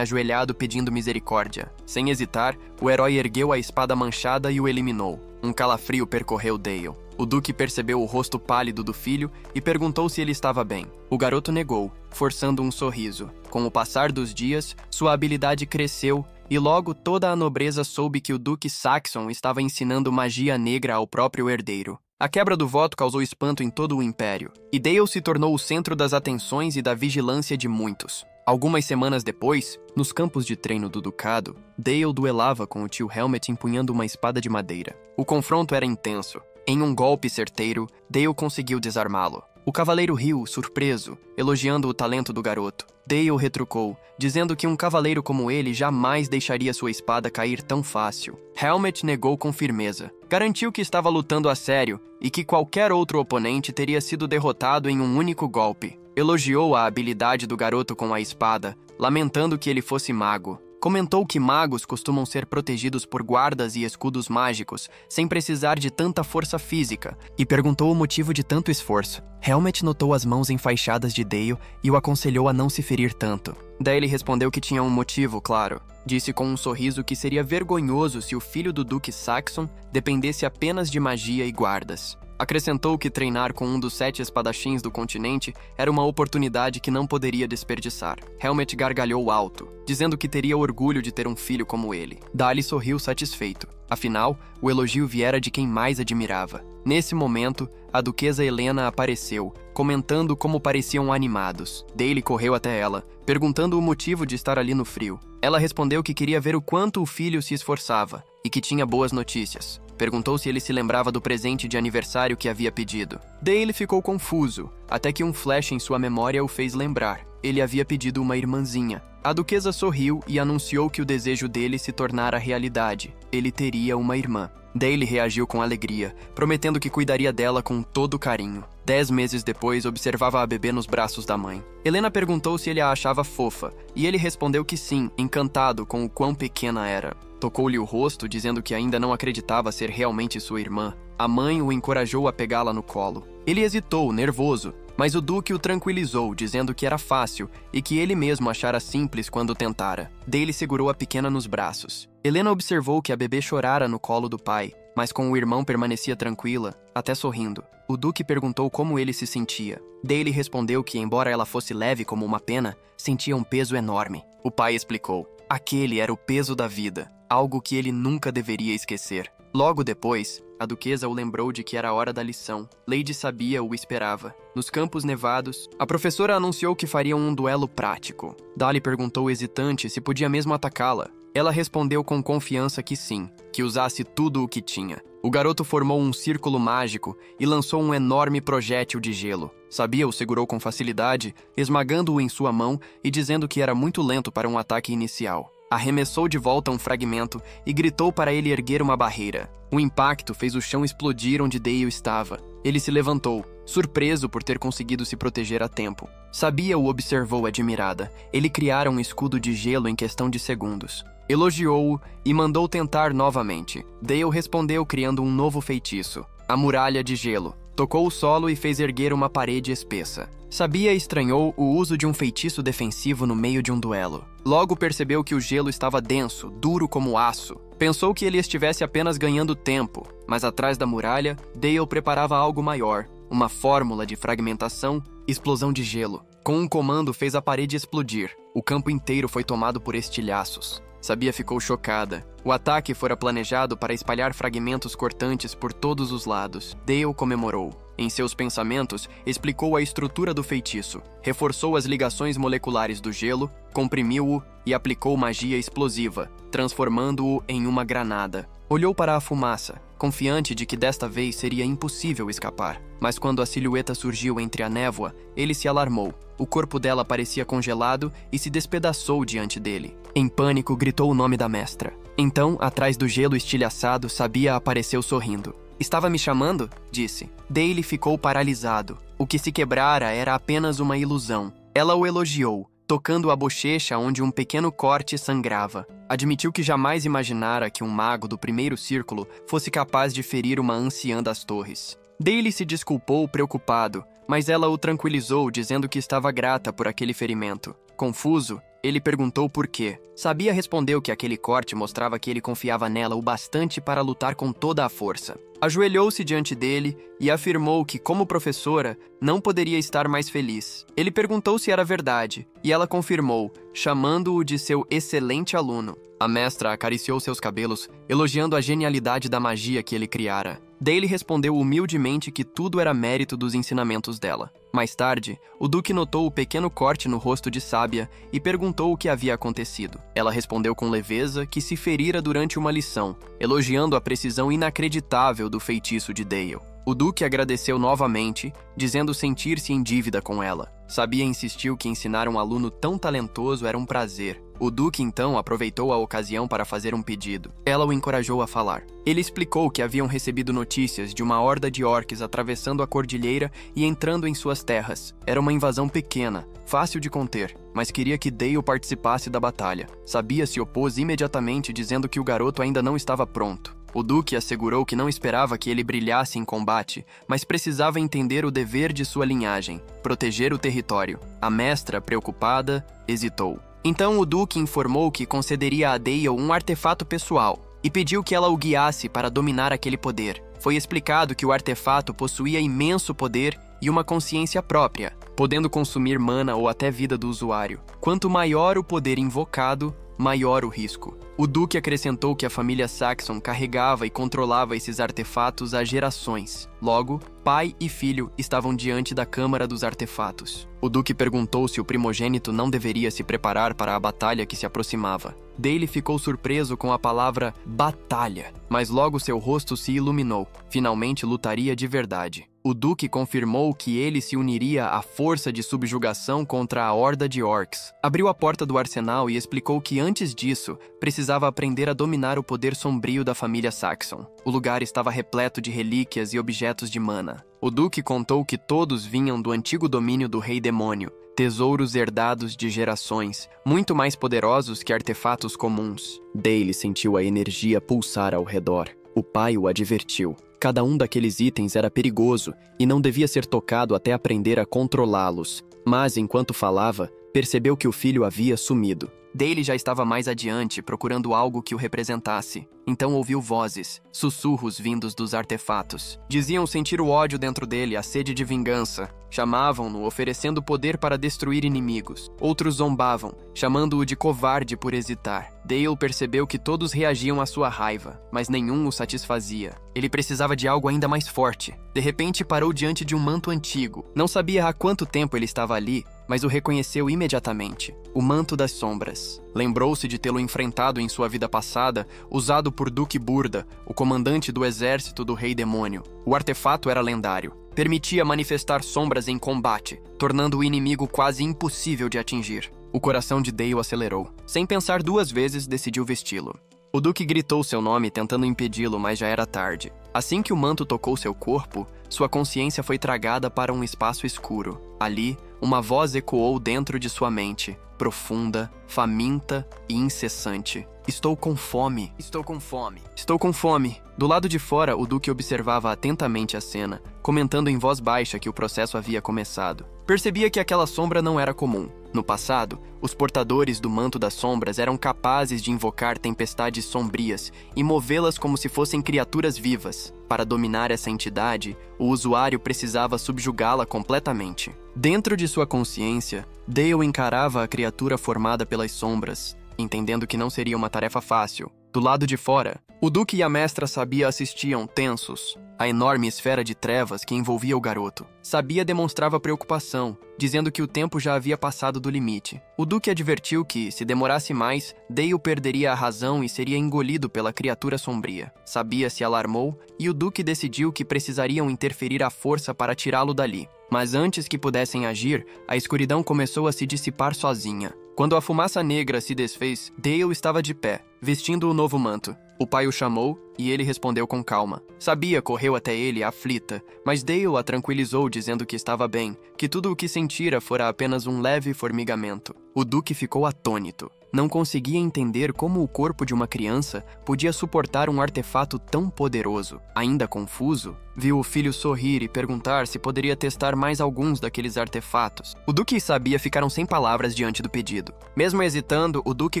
ajoelhado pedindo misericórdia. Sem hesitar, o herói ergueu a espada manchada e o eliminou. Um calafrio percorreu Dale. O Duque percebeu o rosto pálido do filho e perguntou se ele estava bem. O garoto negou, forçando um sorriso. Com o passar dos dias, sua habilidade cresceu e logo toda a nobreza soube que o Duque Saxon estava ensinando magia negra ao próprio herdeiro. A quebra do voto causou espanto em todo o Império, e Dale se tornou o centro das atenções e da vigilância de muitos. Algumas semanas depois, nos campos de treino do Ducado, Dale duelava com o tio Helmet empunhando uma espada de madeira. O confronto era intenso. Em um golpe certeiro, Dale conseguiu desarmá-lo. O cavaleiro riu, surpreso, elogiando o talento do garoto. Dale retrucou, dizendo que um cavaleiro como ele jamais deixaria sua espada cair tão fácil. Helmet negou com firmeza. Garantiu que estava lutando a sério e que qualquer outro oponente teria sido derrotado em um único golpe. Elogiou a habilidade do garoto com a espada, lamentando que ele fosse mago. Comentou que magos costumam ser protegidos por guardas e escudos mágicos, sem precisar de tanta força física, e perguntou o motivo de tanto esforço. Helmet notou as mãos enfaixadas de Dale e o aconselhou a não se ferir tanto. Daí ele respondeu que tinha um motivo, claro. Disse com um sorriso que seria vergonhoso se o filho do Duque Saxon dependesse apenas de magia e guardas. Acrescentou que treinar com um dos 7 espadachins do continente era uma oportunidade que não poderia desperdiçar. Helmet gargalhou alto, dizendo que teria orgulho de ter um filho como ele. Dali sorriu satisfeito. Afinal, o elogio viera de quem mais admirava. Nesse momento, a duquesa Helena apareceu, comentando como pareciam animados. Dale correu até ela, perguntando o motivo de estar ali no frio. Ela respondeu que queria ver o quanto o filho se esforçava e que tinha boas notícias. Perguntou se ele se lembrava do presente de aniversário que havia pedido. Dale ficou confuso, até que um flash em sua memória o fez lembrar. Ele havia pedido uma irmãzinha. A duquesa sorriu e anunciou que o desejo dele se tornara realidade. Ele teria uma irmã. Dale reagiu com alegria, prometendo que cuidaria dela com todo carinho. 10 meses depois, observava a bebê nos braços da mãe. Helena perguntou se ele a achava fofa, e ele respondeu que sim, encantado com o quão pequena era. Tocou-lhe o rosto, dizendo que ainda não acreditava ser realmente sua irmã. A mãe o encorajou a pegá-la no colo. Ele hesitou, nervoso, mas o Duque o tranquilizou, dizendo que era fácil e que ele mesmo achara simples quando tentara. Dale segurou a pequena nos braços. Helena observou que a bebê chorara no colo do pai, mas com o irmão permanecia tranquila, até sorrindo. O Duque perguntou como ele se sentia. Dale respondeu que, embora ela fosse leve como uma pena, sentia um peso enorme. O pai explicou. Aquele era o peso da vida, algo que ele nunca deveria esquecer. Logo depois, a duquesa o lembrou de que era a hora da lição. Lady Sabia o esperava. Nos campos nevados, a professora anunciou que fariam um duelo prático. Dali perguntou hesitante se podia mesmo atacá-la. Ela respondeu com confiança que sim, que usasse tudo o que tinha. O garoto formou um círculo mágico e lançou um enorme projétil de gelo. Sabia o segurou com facilidade, esmagando-o em sua mão e dizendo que era muito lento para um ataque inicial. Arremessou de volta um fragmento e gritou para ele erguer uma barreira. O impacto fez o chão explodir onde Dale estava. Ele se levantou, surpreso por ter conseguido se proteger a tempo. Sabia o observou admirada. Ele criara um escudo de gelo em questão de segundos. Elogiou-o e mandou tentar novamente. Dale respondeu criando um novo feitiço, a muralha de gelo. Tocou o solo e fez erguer uma parede espessa. Sabia estranhou o uso de um feitiço defensivo no meio de um duelo. Logo percebeu que o gelo estava denso, duro como aço. Pensou que ele estivesse apenas ganhando tempo, mas atrás da muralha, Dale preparava algo maior, uma fórmula de fragmentação, explosão de gelo. Com um comando, fez a parede explodir. O campo inteiro foi tomado por estilhaços. Sabia ficou chocada. O ataque fora planejado para espalhar fragmentos cortantes por todos os lados. Dale comemorou. Em seus pensamentos, explicou a estrutura do feitiço, reforçou as ligações moleculares do gelo, comprimiu-o e aplicou magia explosiva, transformando-o em uma granada. Olhou para a fumaça, confiante de que desta vez seria impossível escapar. Mas quando a silhueta surgiu entre a névoa, ele se alarmou. O corpo dela parecia congelado e se despedaçou diante dele. Em pânico, gritou o nome da mestra. Então, atrás do gelo estilhaçado, Sabia apareceu sorrindo. Estava me chamando? Disse. Dale ficou paralisado. O que se quebrara era apenas uma ilusão. Ela o elogiou, tocando a bochecha onde um pequeno corte sangrava. Admitiu que jamais imaginara que um mago do primeiro círculo fosse capaz de ferir uma anciã das torres. Dale se desculpou preocupado, mas ela o tranquilizou, dizendo que estava grata por aquele ferimento. Confuso, ele perguntou por quê. Sabia respondeu que aquele corte mostrava que ele confiava nela o bastante para lutar com toda a força. Ajoelhou-se diante dele e afirmou que, como professora, não poderia estar mais feliz. Ele perguntou se era verdade, e ela confirmou, chamando-o de seu excelente aluno. A mestra acariciou seus cabelos, elogiando a genialidade da magia que ele criara. Dale respondeu humildemente que tudo era mérito dos ensinamentos dela. Mais tarde, o Duque notou o pequeno corte no rosto de Sabia e perguntou o que havia acontecido. Ela respondeu com leveza que se ferira durante uma lição, elogiando a precisão inacreditável do feitiço de Dale. O Duque agradeceu novamente, dizendo sentir-se em dívida com ela. Sabia insistiu que ensinar um aluno tão talentoso era um prazer. O Duque então aproveitou a ocasião para fazer um pedido. Ela o encorajou a falar. Ele explicou que haviam recebido notícias de uma horda de orques atravessando a cordilheira e entrando em suas terras. Era uma invasão pequena, fácil de conter, mas queria que Dale participasse da batalha. Sabia se opôs imediatamente, dizendo que o garoto ainda não estava pronto. O Duque assegurou que não esperava que ele brilhasse em combate, mas precisava entender o dever de sua linhagem, proteger o território. A mestra, preocupada, hesitou. Então o Duque informou que concederia a Dale um artefato pessoal e pediu que ela o guiasse para dominar aquele poder. Foi explicado que o artefato possuía imenso poder e uma consciência própria, podendo consumir mana ou até vida do usuário. Quanto maior o poder invocado, maior o risco. O Duque acrescentou que a família Saxon carregava e controlava esses artefatos há gerações. Logo, pai e filho estavam diante da Câmara dos Artefatos. O Duque perguntou se o primogênito não deveria se preparar para a batalha que se aproximava. Dale ficou surpreso com a palavra batalha, mas logo seu rosto se iluminou. Finalmente lutaria de verdade. O Duque confirmou que ele se uniria à força de subjugação contra a horda de orcs. Abriu a porta do arsenal e explicou que antes disso, precisava aprender a dominar o poder sombrio da família Saxon. O lugar estava repleto de relíquias e objetos de mana. O Duque contou que todos vinham do antigo domínio do Rei Demônio, tesouros herdados de gerações, muito mais poderosos que artefatos comuns. Dale sentiu a energia pulsar ao redor. O pai o advertiu. Cada um daqueles itens era perigoso e não devia ser tocado até aprender a controlá-los. Mas, enquanto falava, percebeu que o filho havia sumido. Dale já estava mais adiante, procurando algo que o representasse. Então ouviu vozes, sussurros vindos dos artefatos. Diziam sentir o ódio dentro dele, a sede de vingança. Chamavam-no, oferecendo poder para destruir inimigos. Outros zombavam, chamando-o de covarde por hesitar. Dale percebeu que todos reagiam à sua raiva, mas nenhum o satisfazia. Ele precisava de algo ainda mais forte. De repente parou diante de um manto antigo. Não sabia há quanto tempo ele estava ali, mas o reconheceu imediatamente. O Manto das Sombras. Lembrou-se de tê-lo enfrentado em sua vida passada, usado por Duque Burda, o comandante do exército do Rei Demônio. O artefato era lendário. Permitia manifestar sombras em combate, tornando o inimigo quase impossível de atingir. O coração de Dale acelerou. Sem pensar duas vezes, decidiu vesti-lo. O Duque gritou seu nome, tentando impedi-lo, mas já era tarde. Assim que o manto tocou seu corpo, sua consciência foi tragada para um espaço escuro. Ali, uma voz ecoou dentro de sua mente, profunda, faminta e incessante. Estou com fome. Estou com fome. Estou com fome. Do lado de fora, o Duque observava atentamente a cena, comentando em voz baixa que o processo havia começado. Percebia que aquela sombra não era comum. No passado, os portadores do Manto das Sombras eram capazes de invocar tempestades sombrias e movê-las como se fossem criaturas vivas. Para dominar essa entidade, o usuário precisava subjugá-la completamente. Dentro de sua consciência, Dale encarava a criatura formada pelas sombras, entendendo que não seria uma tarefa fácil. Do lado de fora, o Duque e a Mestra Sabia assistiam, tensos, à enorme esfera de trevas que envolvia o garoto. Sabia demonstrava preocupação, dizendo que o tempo já havia passado do limite. O Duque advertiu que, se demorasse mais, Dale perderia a razão e seria engolido pela criatura sombria. Sabia se alarmou e o Duque decidiu que precisariam interferir à força para tirá-lo dali. Mas antes que pudessem agir, a escuridão começou a se dissipar sozinha. Quando a fumaça negra se desfez, Dale estava de pé, vestindo o novo manto. O pai o chamou e ele respondeu com calma. Sabia correu até ele, aflita, mas Dale a tranquilizou dizendo que estava bem, que tudo o que sentira fora apenas um leve formigamento. O Duque ficou atônito. Não conseguia entender como o corpo de uma criança podia suportar um artefato tão poderoso. Ainda confuso, viu o filho sorrir e perguntar se poderia testar mais alguns daqueles artefatos. O Duque e Sabia ficaram sem palavras diante do pedido. Mesmo hesitando, o Duque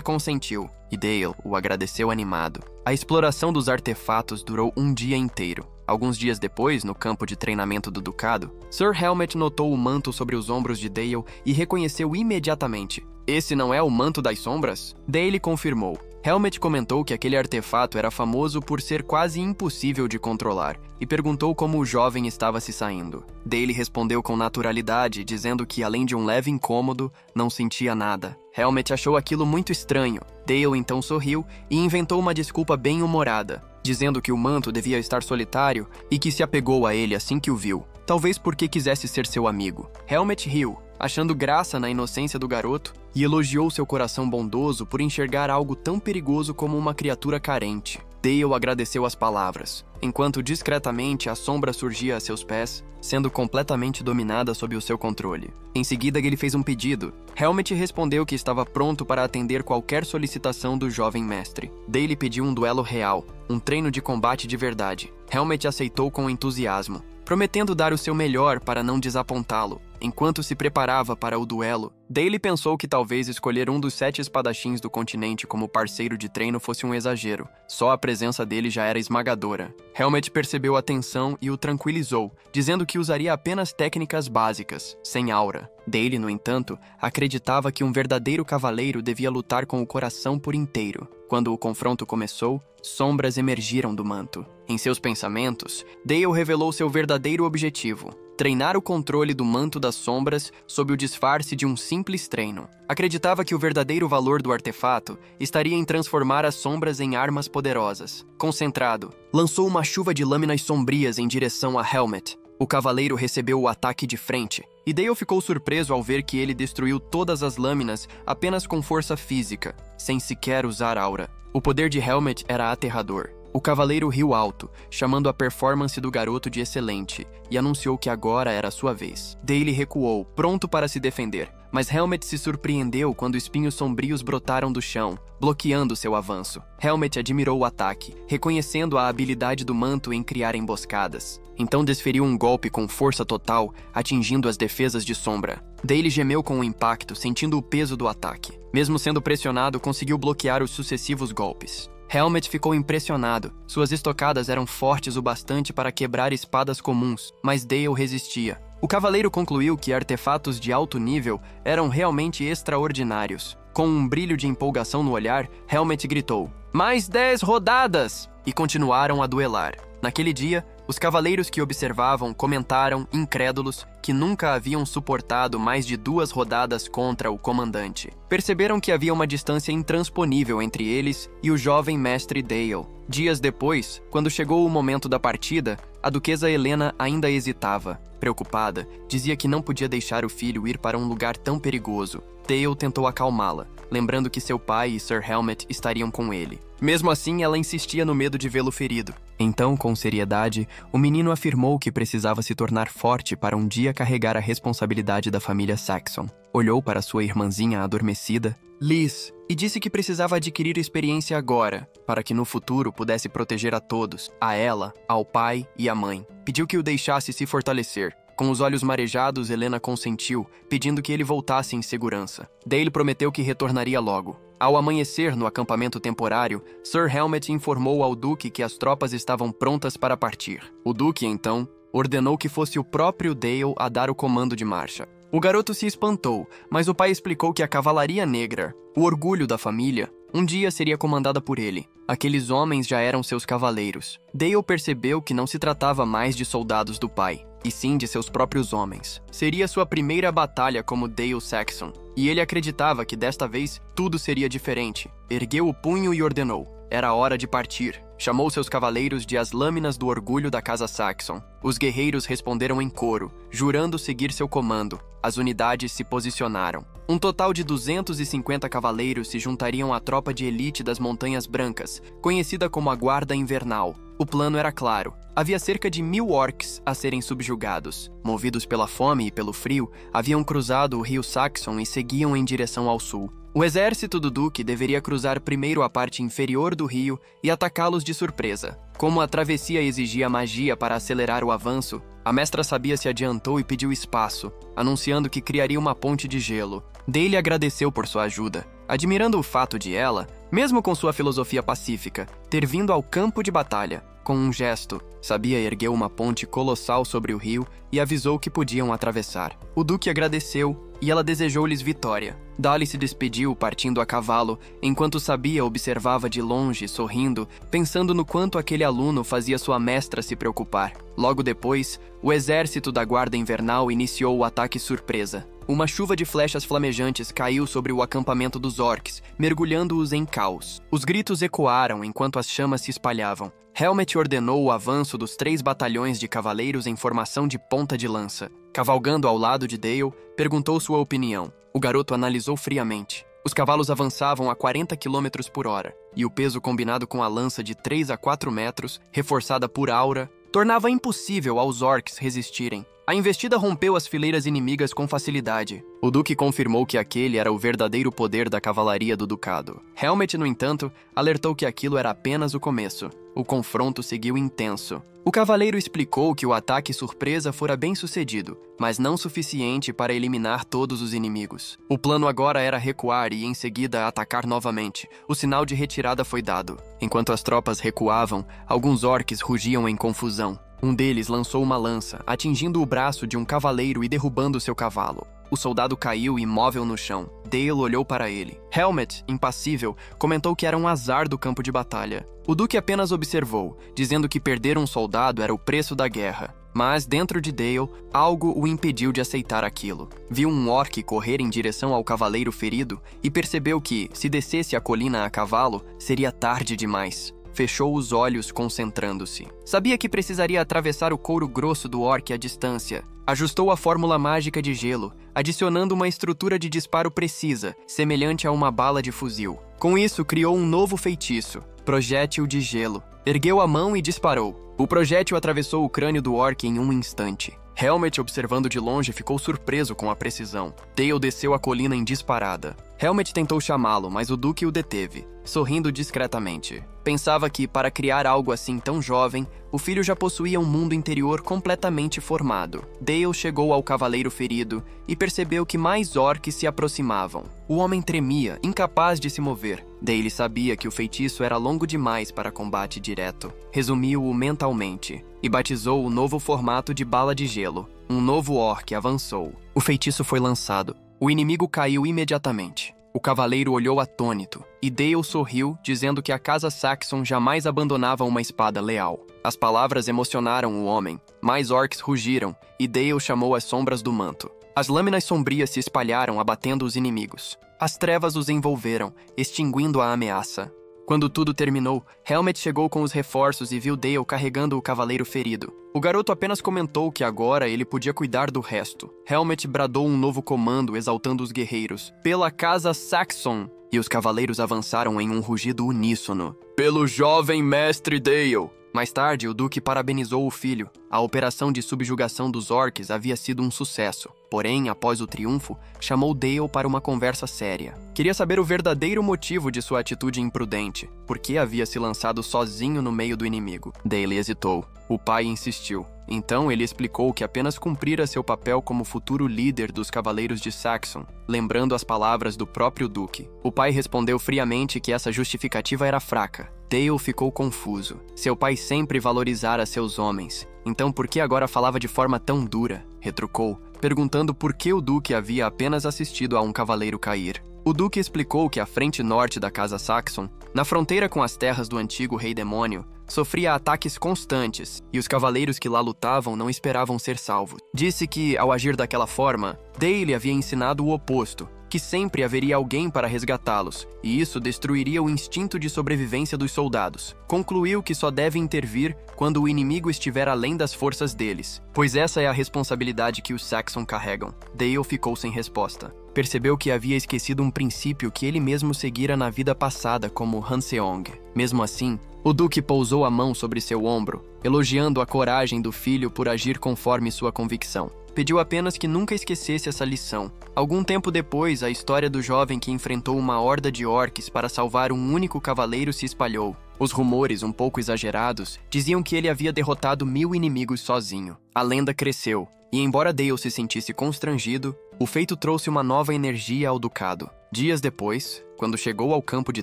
consentiu, e Dale o agradeceu animado. A exploração dos artefatos durou um dia inteiro. Alguns dias depois, no campo de treinamento do Ducado, Sir Helmet notou o manto sobre os ombros de Dale e reconheceu imediatamente. Esse não é o Manto das Sombras? Dale confirmou. Helmet comentou que aquele artefato era famoso por ser quase impossível de controlar e perguntou como o jovem estava se saindo. Dale respondeu com naturalidade, dizendo que, além de um leve incômodo, não sentia nada. Helmet achou aquilo muito estranho. Dale então sorriu e inventou uma desculpa bem-humorada, dizendo que o manto devia estar solitário e que se apegou a ele assim que o viu, talvez porque quisesse ser seu amigo. Helmet riu, achando graça na inocência do garoto, e elogiou seu coração bondoso por enxergar algo tão perigoso como uma criatura carente. Dale agradeceu as palavras, enquanto discretamente a sombra surgia a seus pés, sendo completamente dominada sob o seu controle. Em seguida, ele fez um pedido. Helmet respondeu que estava pronto para atender qualquer solicitação do jovem mestre. Dale pediu um duelo real, um treino de combate de verdade. Helmet aceitou com entusiasmo, prometendo dar o seu melhor para não desapontá-lo. Enquanto se preparava para o duelo, Dale pensou que talvez escolher um dos 7 espadachins do continente como parceiro de treino fosse um exagero. Só a presença dele já era esmagadora. Helmet percebeu a tensão e o tranquilizou, dizendo que usaria apenas técnicas básicas, sem aura. Dale, no entanto, acreditava que um verdadeiro cavaleiro devia lutar com o coração por inteiro. Quando o confronto começou, sombras emergiram do manto. Em seus pensamentos, Dale revelou seu verdadeiro objetivo: treinar o controle do Manto das Sombras sob o disfarce de um simples treino. Acreditava que o verdadeiro valor do artefato estaria em transformar as sombras em armas poderosas. Concentrado, lançou uma chuva de lâminas sombrias em direção a Helmet. O cavaleiro recebeu o ataque de frente, e Dale ficou surpreso ao ver que ele destruiu todas as lâminas apenas com força física, sem sequer usar aura. O poder de Helmet era aterrador. O cavaleiro riu alto, chamando a performance do garoto de excelente, e anunciou que agora era sua vez. Dale recuou, pronto para se defender, mas Helmet se surpreendeu quando espinhos sombrios brotaram do chão, bloqueando seu avanço. Helmet admirou o ataque, reconhecendo a habilidade do manto em criar emboscadas. Então desferiu um golpe com força total, atingindo as defesas de sombra. Dale gemeu com o impacto, sentindo o peso do ataque. Mesmo sendo pressionado, conseguiu bloquear os sucessivos golpes. Helmet ficou impressionado. Suas estocadas eram fortes o bastante para quebrar espadas comuns, mas Dale resistia. O cavaleiro concluiu que artefatos de alto nível eram realmente extraordinários. Com um brilho de empolgação no olhar, Helmet gritou: "Mais 10 rodadas!" E continuaram a duelar. Naquele dia, os cavaleiros que observavam comentaram, incrédulos, que nunca haviam suportado mais de 2 rodadas contra o comandante. Perceberam que havia uma distância intransponível entre eles e o jovem mestre Dale. Dias depois, quando chegou o momento da partida, a duquesa Helena ainda hesitava. Preocupada, dizia que não podia deixar o filho ir para um lugar tão perigoso. Dale tentou acalmá-la, lembrando que seu pai e Sir Helmet estariam com ele. Mesmo assim, ela insistia no medo de vê-lo ferido. Então, com seriedade, o menino afirmou que precisava se tornar forte para um dia carregar a responsabilidade da família Saxon. Olhou para sua irmãzinha adormecida, Liz, e disse que precisava adquirir experiência agora, para que no futuro pudesse proteger a todos, a ela, ao pai e à mãe. Pediu que o deixasse se fortalecer. Com os olhos marejados, Helena consentiu, pedindo que ele voltasse em segurança. Dale prometeu que retornaria logo. Ao amanhecer no acampamento temporário, Sir Helmet informou ao Duque que as tropas estavam prontas para partir. O Duque, então, ordenou que fosse o próprio Dale a dar o comando de marcha. O garoto se espantou, mas o pai explicou que a Cavalaria Negra, o orgulho da família, um dia seria comandada por ele. Aqueles homens já eram seus cavaleiros. Dale percebeu que não se tratava mais de soldados do pai, e sim de seus próprios homens. Seria sua primeira batalha como Dale Saxon, e ele acreditava que desta vez tudo seria diferente. Ergueu o punho e ordenou. Era hora de partir. Chamou seus cavaleiros de as lâminas do orgulho da casa Saxon. Os guerreiros responderam em coro, jurando seguir seu comando. As unidades se posicionaram. Um total de 250 cavaleiros se juntariam à tropa de elite das Montanhas Brancas, conhecida como a Guarda Invernal. O plano era claro. Havia cerca de 1000 orcs a serem subjugados. Movidos pela fome e pelo frio, haviam cruzado o rio Saxon e seguiam em direção ao sul. O exército do Duque deveria cruzar primeiro a parte inferior do rio e atacá-los de surpresa. Como a travessia exigia magia para acelerar o avanço, a mestra sabia se adiantou e pediu espaço, anunciando que criaria uma ponte de gelo. Dale agradeceu por sua ajuda, admirando o fato de ela, mesmo com sua filosofia pacífica, ter vindo ao campo de batalha. Com um gesto, Sabia ergueu uma ponte colossal sobre o rio e avisou que podiam atravessar. O Duque agradeceu e ela desejou-lhes vitória. Dali se despediu partindo a cavalo, enquanto Sabia observava de longe, sorrindo, pensando no quanto aquele aluno fazia sua mestra se preocupar. Logo depois, o exército da Guarda Invernal iniciou o ataque surpresa. Uma chuva de flechas flamejantes caiu sobre o acampamento dos orcs, mergulhando-os em caos. Os gritos ecoaram enquanto as chamas se espalhavam. Helmet ordenou o avanço dos 3 batalhões de cavaleiros em formação de ponta de lança. Cavalgando ao lado de Dale, perguntou sua opinião. O garoto analisou friamente. Os cavalos avançavam a 40 km por hora, e o peso combinado com a lança de 3 a 4 metros, reforçada por aura, tornava impossível aos orcs resistirem. A investida rompeu as fileiras inimigas com facilidade. O Duque confirmou que aquele era o verdadeiro poder da cavalaria do Ducado. Helmet, no entanto, alertou que aquilo era apenas o começo. O confronto seguiu intenso. O cavaleiro explicou que o ataque surpresa fora bem sucedido, mas não suficiente para eliminar todos os inimigos. O plano agora era recuar e, em seguida, atacar novamente. O sinal de retirada foi dado. Enquanto as tropas recuavam, alguns orcs rugiam em confusão. Um deles lançou uma lança, atingindo o braço de um cavaleiro e derrubando seu cavalo. O soldado caiu imóvel no chão. Dale olhou para ele. Helmet, impassível, comentou que era um azar do campo de batalha. O Duque apenas observou, dizendo que perder um soldado era o preço da guerra. Mas, dentro de Dale, algo o impediu de aceitar aquilo. Viu um orc correr em direção ao cavaleiro ferido e percebeu que, se descesse a colina a cavalo, seria tarde demais. Fechou os olhos, concentrando-se. Sabia que precisaria atravessar o couro grosso do orc à distância. Ajustou a fórmula mágica de gelo, adicionando uma estrutura de disparo precisa, semelhante a uma bala de fuzil. Com isso, criou um novo feitiço, projétil de gelo. Ergueu a mão e disparou. O projétil atravessou o crânio do orc em um instante. Helmet, observando de longe, ficou surpreso com a precisão. Dale desceu a colina em disparada. Helmet tentou chamá-lo, mas o Duque o deteve, sorrindo discretamente. Pensava que, para criar algo assim tão jovem, o filho já possuía um mundo interior completamente formado. Dale chegou ao cavaleiro ferido e percebeu que mais orcs se aproximavam. O homem tremia, incapaz de se mover. Dale sabia que o feitiço era longo demais para combate direto. Resumiu-o mentalmente e batizou o novo formato de bala de gelo. Um novo orc avançou. O feitiço foi lançado. O inimigo caiu imediatamente. O cavaleiro olhou atônito, e Dale sorriu, dizendo que a casa Saxon jamais abandonava uma espada leal. As palavras emocionaram o homem. Mais orcs rugiram, e Dale chamou as sombras do manto. As lâminas sombrias se espalharam, abatendo os inimigos. As trevas os envolveram, extinguindo a ameaça. Quando tudo terminou, Helmet chegou com os reforços e viu Dale carregando o cavaleiro ferido. O garoto apenas comentou que agora ele podia cuidar do resto. Helmet bradou um novo comando, exaltando os guerreiros. Pela casa Saxon! E os cavaleiros avançaram em um rugido uníssono. Pelo jovem mestre Dale! Mais tarde, o Duque parabenizou o filho. A operação de subjugação dos orcs havia sido um sucesso. Porém, após o triunfo, chamou Dale para uma conversa séria. Queria saber o verdadeiro motivo de sua atitude imprudente. Por que havia se lançado sozinho no meio do inimigo? Dale hesitou. O pai insistiu. Então ele explicou que apenas cumprira seu papel como futuro líder dos Cavaleiros de Saxon, lembrando as palavras do próprio Duque. O pai respondeu friamente que essa justificativa era fraca. Dale ficou confuso. Seu pai sempre valorizara seus homens. Então por que agora falava de forma tão dura? Retrucou, perguntando por que o Duque havia apenas assistido a um cavaleiro cair. O Duque explicou que a frente norte da Casa Saxon, na fronteira com as terras do antigo Rei Demônio, sofria ataques constantes, e os cavaleiros que lá lutavam não esperavam ser salvos. Disse que, ao agir daquela forma, Dale havia ensinado o oposto, que sempre haveria alguém para resgatá-los, e isso destruiria o instinto de sobrevivência dos soldados. Concluiu que só deve intervir quando o inimigo estiver além das forças deles, pois essa é a responsabilidade que os Saxon carregam. Dale ficou sem resposta. Percebeu que havia esquecido um princípio que ele mesmo seguira na vida passada como Hanseong. Mesmo assim, o Duque pousou a mão sobre seu ombro, elogiando a coragem do filho por agir conforme sua convicção. Pediu apenas que nunca esquecesse essa lição. Algum tempo depois, a história do jovem que enfrentou uma horda de orcs para salvar um único cavaleiro se espalhou. Os rumores, um pouco exagerados, diziam que ele havia derrotado 1000 inimigos sozinho. A lenda cresceu, e embora Dale se sentisse constrangido, o feito trouxe uma nova energia ao ducado. Dias depois, quando chegou ao campo de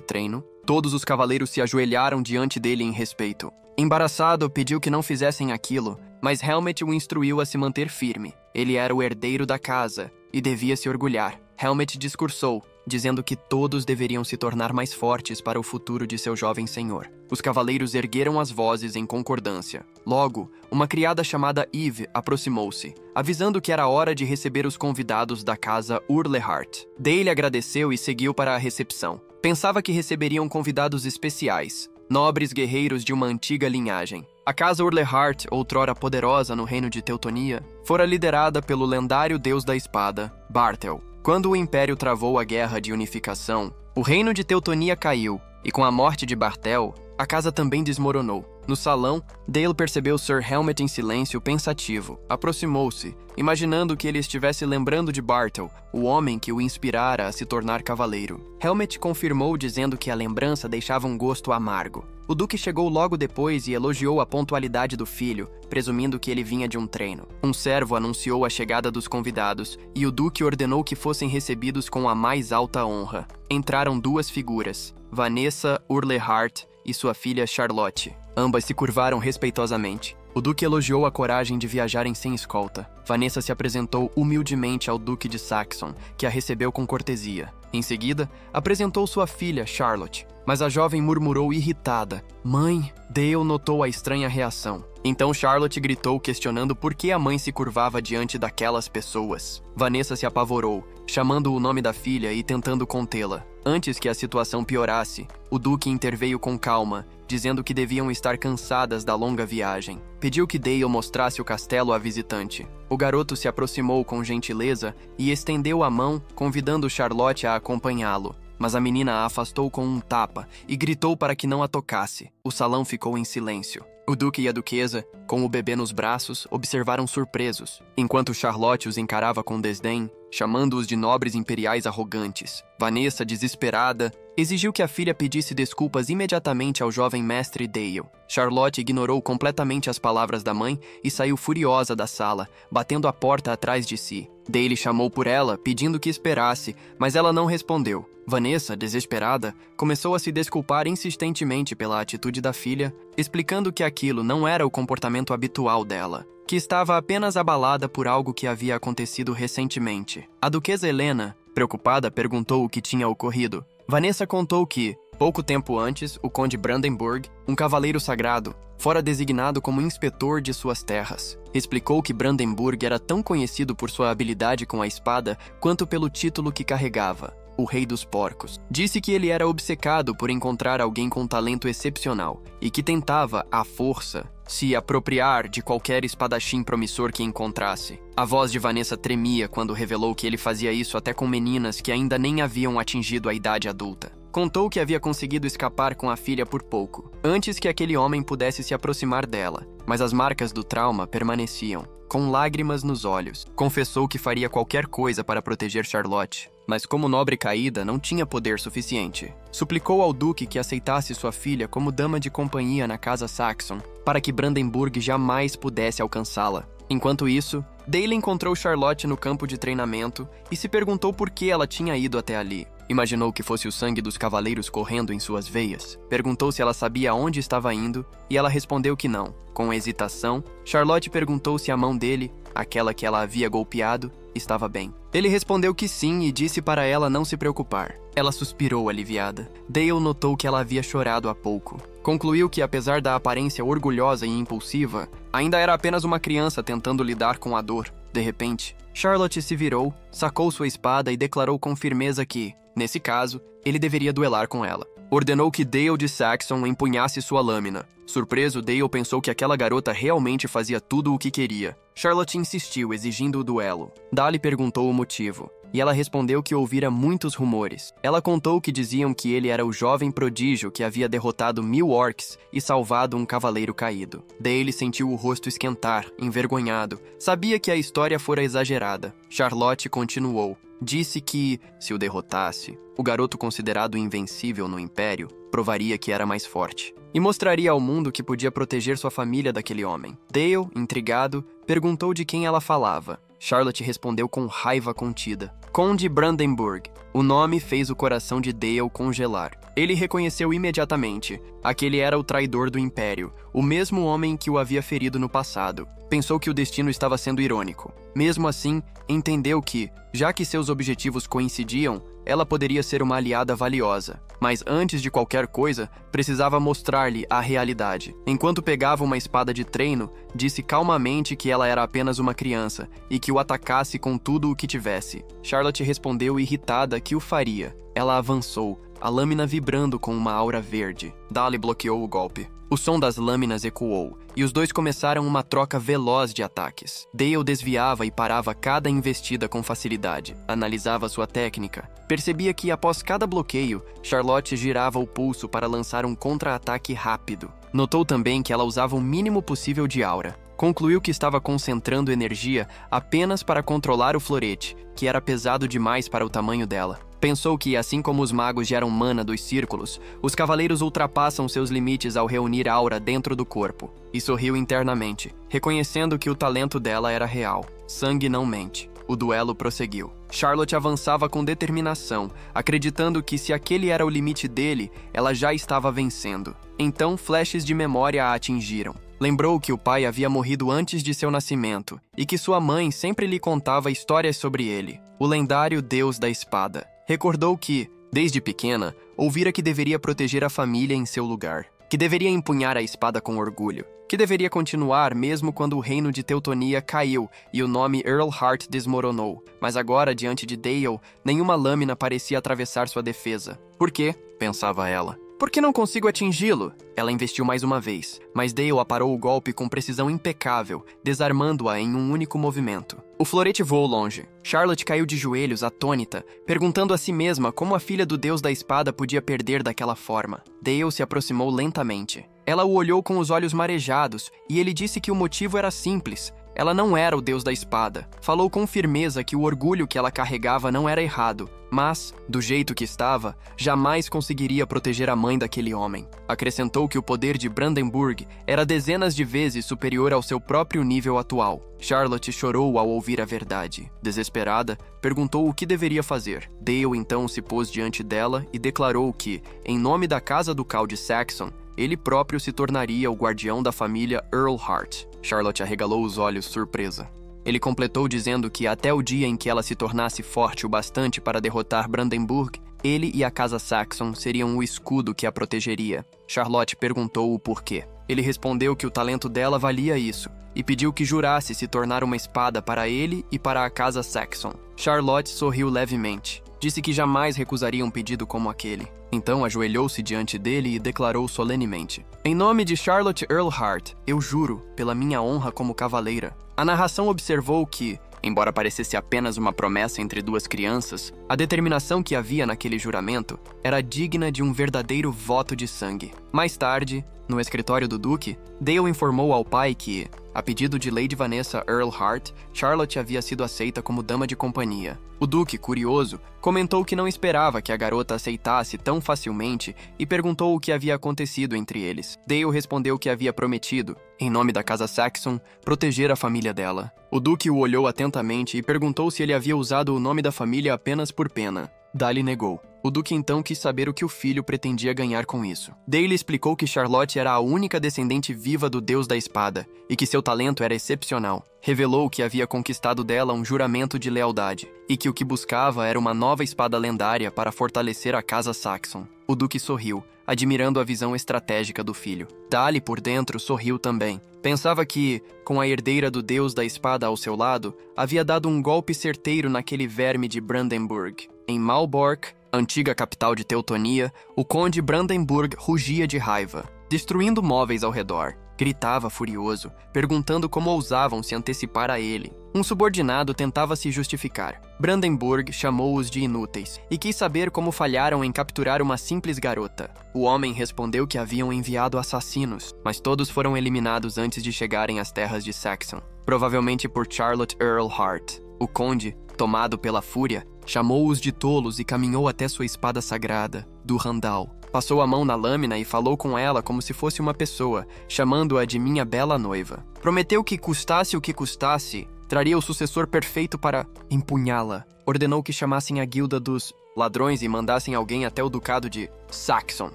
treino, todos os cavaleiros se ajoelharam diante dele em respeito. Embaraçado, pediu que não fizessem aquilo, mas Helmet o instruiu a se manter firme. Ele era o herdeiro da casa e devia se orgulhar. Helmet discursou, dizendo que todos deveriam se tornar mais fortes para o futuro de seu jovem senhor. Os cavaleiros ergueram as vozes em concordância. Logo, uma criada chamada Eve aproximou-se, avisando que era hora de receber os convidados da casa Urlehart. Dale agradeceu e seguiu para a recepção. Pensava que receberiam convidados especiais, nobres guerreiros de uma antiga linhagem. A casa Urlehart, outrora poderosa no reino de Teutonia, fora liderada pelo lendário deus da espada, Bartel. Quando o Império travou a Guerra de Unificação, o reino de Teutonia caiu, e com a morte de Bartel, a casa também desmoronou. No salão, Dale percebeu Sir Helmet em silêncio pensativo. Aproximou-se, imaginando que ele estivesse lembrando de Bartel, o homem que o inspirara a se tornar cavaleiro. Helmet confirmou dizendo que a lembrança deixava um gosto amargo. O Duque chegou logo depois e elogiou a pontualidade do filho, presumindo que ele vinha de um treino. Um servo anunciou a chegada dos convidados, e o Duque ordenou que fossem recebidos com a mais alta honra. Entraram duas figuras, Vanessa Urlehart e sua filha Charlotte. Ambas se curvaram respeitosamente. O Duque elogiou a coragem de viajarem sem escolta. Vanessa se apresentou humildemente ao Duque de Saxon, que a recebeu com cortesia. Em seguida, apresentou sua filha, Charlotte. Mas a jovem murmurou irritada. Mãe, Dale notou a estranha reação. Então Charlotte gritou questionando por que a mãe se curvava diante daquelas pessoas. Vanessa se apavorou, chamando o nome da filha e tentando contê-la. Antes que a situação piorasse, o Duque interveio com calma, dizendo que deviam estar cansadas da longa viagem. Pediu que Dale mostrasse o castelo à visitante. O garoto se aproximou com gentileza e estendeu a mão, convidando Charlotte a acompanhá-lo. Mas a menina a afastou com um tapa e gritou para que não a tocasse. O salão ficou em silêncio. O Duque e a Duquesa, com o bebê nos braços, observaram surpresos, enquanto Charlotte os encarava com desdém, chamando-os de nobres imperiais arrogantes. Vanessa, desesperada, exigiu que a filha pedisse desculpas imediatamente ao jovem mestre Dale. Charlotte ignorou completamente as palavras da mãe e saiu furiosa da sala, batendo a porta atrás de si. Dale chamou por ela, pedindo que esperasse, mas ela não respondeu. Vanessa, desesperada, começou a se desculpar insistentemente pela atitude da filha, explicando que aquilo não era o comportamento habitual dela, que estava apenas abalada por algo que havia acontecido recentemente. A duquesa Helena, preocupada, perguntou o que tinha ocorrido. Vanessa contou que, pouco tempo antes, o conde Brandenburg, um cavaleiro sagrado, fora designado como inspetor de suas terras. Explicou que Brandenburg era tão conhecido por sua habilidade com a espada quanto pelo título que carregava, o Rei dos Porcos. Disse que ele era obcecado por encontrar alguém com talento excepcional e que tentava, à força, se apropriar de qualquer espadachim promissor que encontrasse. A voz de Vanessa tremia quando revelou que ele fazia isso até com meninas que ainda nem haviam atingido a idade adulta. Contou que havia conseguido escapar com a filha por pouco, antes que aquele homem pudesse se aproximar dela, mas as marcas do trauma permaneciam, com lágrimas nos olhos. Confessou que faria qualquer coisa para proteger Charlotte, mas como nobre caída, não tinha poder suficiente. Suplicou ao duque que aceitasse sua filha como dama de companhia na casa Saxon, para que Brandenburg jamais pudesse alcançá-la. Enquanto isso, Dale encontrou Charlotte no campo de treinamento e se perguntou por que ela tinha ido até ali. Imaginou que fosse o sangue dos cavaleiros correndo em suas veias. Perguntou se ela sabia aonde estava indo e ela respondeu que não. Com hesitação, Charlotte perguntou se a mão dele, aquela que ela havia golpeado, estava bem. Ele respondeu que sim e disse para ela não se preocupar. Ela suspirou aliviada. Dale notou que ela havia chorado há pouco. Concluiu que, apesar da aparência orgulhosa e impulsiva, ainda era apenas uma criança tentando lidar com a dor. De repente, Charlotte se virou, sacou sua espada e declarou com firmeza que, nesse caso, ele deveria duelar com ela. Ordenou que Dale de Saxon empunhasse sua lâmina. Surpreso, Dale pensou que aquela garota realmente fazia tudo o que queria. Charlotte insistiu, exigindo o duelo. Dale perguntou o motivo, e ela respondeu que ouvira muitos rumores. Ela contou que diziam que ele era o jovem prodígio que havia derrotado 1000 orcs e salvado um cavaleiro caído. Dale sentiu o rosto esquentar, envergonhado. Sabia que a história fora exagerada. Charlotte continuou. Disse que, se o derrotasse, o garoto considerado invencível no Império provaria que era mais forte e mostraria ao mundo que podia proteger sua família daquele homem. Dale, intrigado, perguntou de quem ela falava. Charlotte respondeu com raiva contida. Conde Brandenburg. O nome fez o coração de Dale congelar. Ele reconheceu imediatamente. Aquele era o traidor do Império, o mesmo homem que o havia ferido no passado. Pensou que o destino estava sendo irônico. Mesmo assim, entendeu que, já que seus objetivos coincidiam, ela poderia ser uma aliada valiosa. Mas antes de qualquer coisa, precisava mostrar-lhe a realidade. Enquanto pegava uma espada de treino, disse calmamente que ela era apenas uma criança e que o atacasse com tudo o que tivesse. Charlotte respondeu irritada que o faria. Ela avançou, a lâmina vibrando com uma aura verde. Dale bloqueou o golpe. O som das lâminas ecoou, e os dois começaram uma troca veloz de ataques. Dale desviava e parava cada investida com facilidade. Analisava sua técnica. Percebia que, após cada bloqueio, Charlotte girava o pulso para lançar um contra-ataque rápido. Notou também que ela usava o mínimo possível de aura. Concluiu que estava concentrando energia apenas para controlar o florete, que era pesado demais para o tamanho dela. Pensou que, assim como os magos geram mana dos círculos, os cavaleiros ultrapassam seus limites ao reunir aura dentro do corpo. E sorriu internamente, reconhecendo que o talento dela era real. Sangue não mente. O duelo prosseguiu. Charlotte avançava com determinação, acreditando que se aquele era o limite dele, ela já estava vencendo. Então, flashes de memória a atingiram. Lembrou que o pai havia morrido antes de seu nascimento e que sua mãe sempre lhe contava histórias sobre ele, o lendário Deus da Espada. Recordou que, desde pequena, ouvira que deveria proteger a família em seu lugar, que deveria empunhar a espada com orgulho, que deveria continuar mesmo quando o reino de Teutonia caiu e o nome Earlhart desmoronou. Mas agora, diante de Dale, nenhuma lâmina parecia atravessar sua defesa. Por quê? Pensava ela. Por que não consigo atingi-lo? Ela investiu mais uma vez, mas Dale aparou o golpe com precisão impecável, desarmando-a em um único movimento. O florete voou longe. Charlotte caiu de joelhos, atônita, perguntando a si mesma como a filha do Deus da Espada podia perder daquela forma. Dale se aproximou lentamente. Ela o olhou com os olhos marejados e ele disse que o motivo era simples. Ela não era o Deus da Espada. Falou com firmeza que o orgulho que ela carregava não era errado, mas, do jeito que estava, jamais conseguiria proteger a mãe daquele homem. Acrescentou que o poder de Brandenburg era dezenas de vezes superior ao seu próprio nível atual. Charlotte chorou ao ouvir a verdade. Desesperada, perguntou o que deveria fazer. Dale então se pôs diante dela e declarou que, em nome da casa ducal de Saxon, ele próprio se tornaria o guardião da família Earlhart. Charlotte arregalou os olhos, surpresa. Ele completou dizendo que até o dia em que ela se tornasse forte o bastante para derrotar Brandenburg, ele e a casa Saxon seriam o escudo que a protegeria. Charlotte perguntou o porquê. Ele respondeu que o talento dela valia isso, e pediu que jurasse se tornar uma espada para ele e para a casa Saxon. Charlotte sorriu levemente. Disse que jamais recusaria um pedido como aquele. Então ajoelhou-se diante dele e declarou solenemente: "Em nome de Charlotte Earlhart, eu juro, pela minha honra como cavaleira." A narração observou que, Embora parecesse apenas uma promessa entre duas crianças, a determinação que havia naquele juramento era digna de um verdadeiro voto de sangue. Mais tarde, no escritório do Duque, Dale informou ao pai que, a pedido de Lady Vanessa Earl Hart, Charlotte havia sido aceita como dama de companhia. O Duque, curioso, comentou que não esperava que a garota aceitasse tão facilmente e perguntou o que havia acontecido entre eles. Dale respondeu que havia prometido, em nome da casa Saxon, proteger a família dela. O Duque o olhou atentamente e perguntou se ele havia usado o nome da família apenas por pena. Dale negou. O Duque então quis saber o que o filho pretendia ganhar com isso. Dale explicou que Charlotte era a única descendente viva do Deus da Espada e que seu talento era excepcional. Revelou que havia conquistado dela um juramento de lealdade e que o que buscava era uma nova espada lendária para fortalecer a casa Saxon. O Duque sorriu, admirando a visão estratégica do filho. Dale, por dentro, sorriu também. Pensava que, com a herdeira do Deus da Espada ao seu lado, havia dado um golpe certeiro naquele verme de Brandenburg. Em Malbork, antiga capital de Teutonia, o conde Brandenburg rugia de raiva, destruindo móveis ao redor. Gritava furioso, perguntando como ousavam se antecipar a ele. Um subordinado tentava se justificar. Brandenburg chamou-os de inúteis e quis saber como falharam em capturar uma simples garota. O homem respondeu que haviam enviado assassinos, mas todos foram eliminados antes de chegarem às terras de Saxon, provavelmente por Charlotte Earl Hart. O conde, tomado pela fúria, chamou-os de tolos e caminhou até sua espada sagrada, Durandal. Passou a mão na lâmina e falou com ela como se fosse uma pessoa, chamando-a de minha bela noiva. Prometeu que, custasse o que custasse, traria o sucessor perfeito para empunhá-la. Ordenou que chamassem a guilda dos ladrões e mandassem alguém até o ducado de Saxon.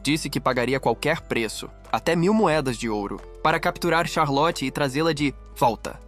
Disse que pagaria qualquer preço, até 1000 moedas de ouro, para capturar Charlotte e trazê-la de volta.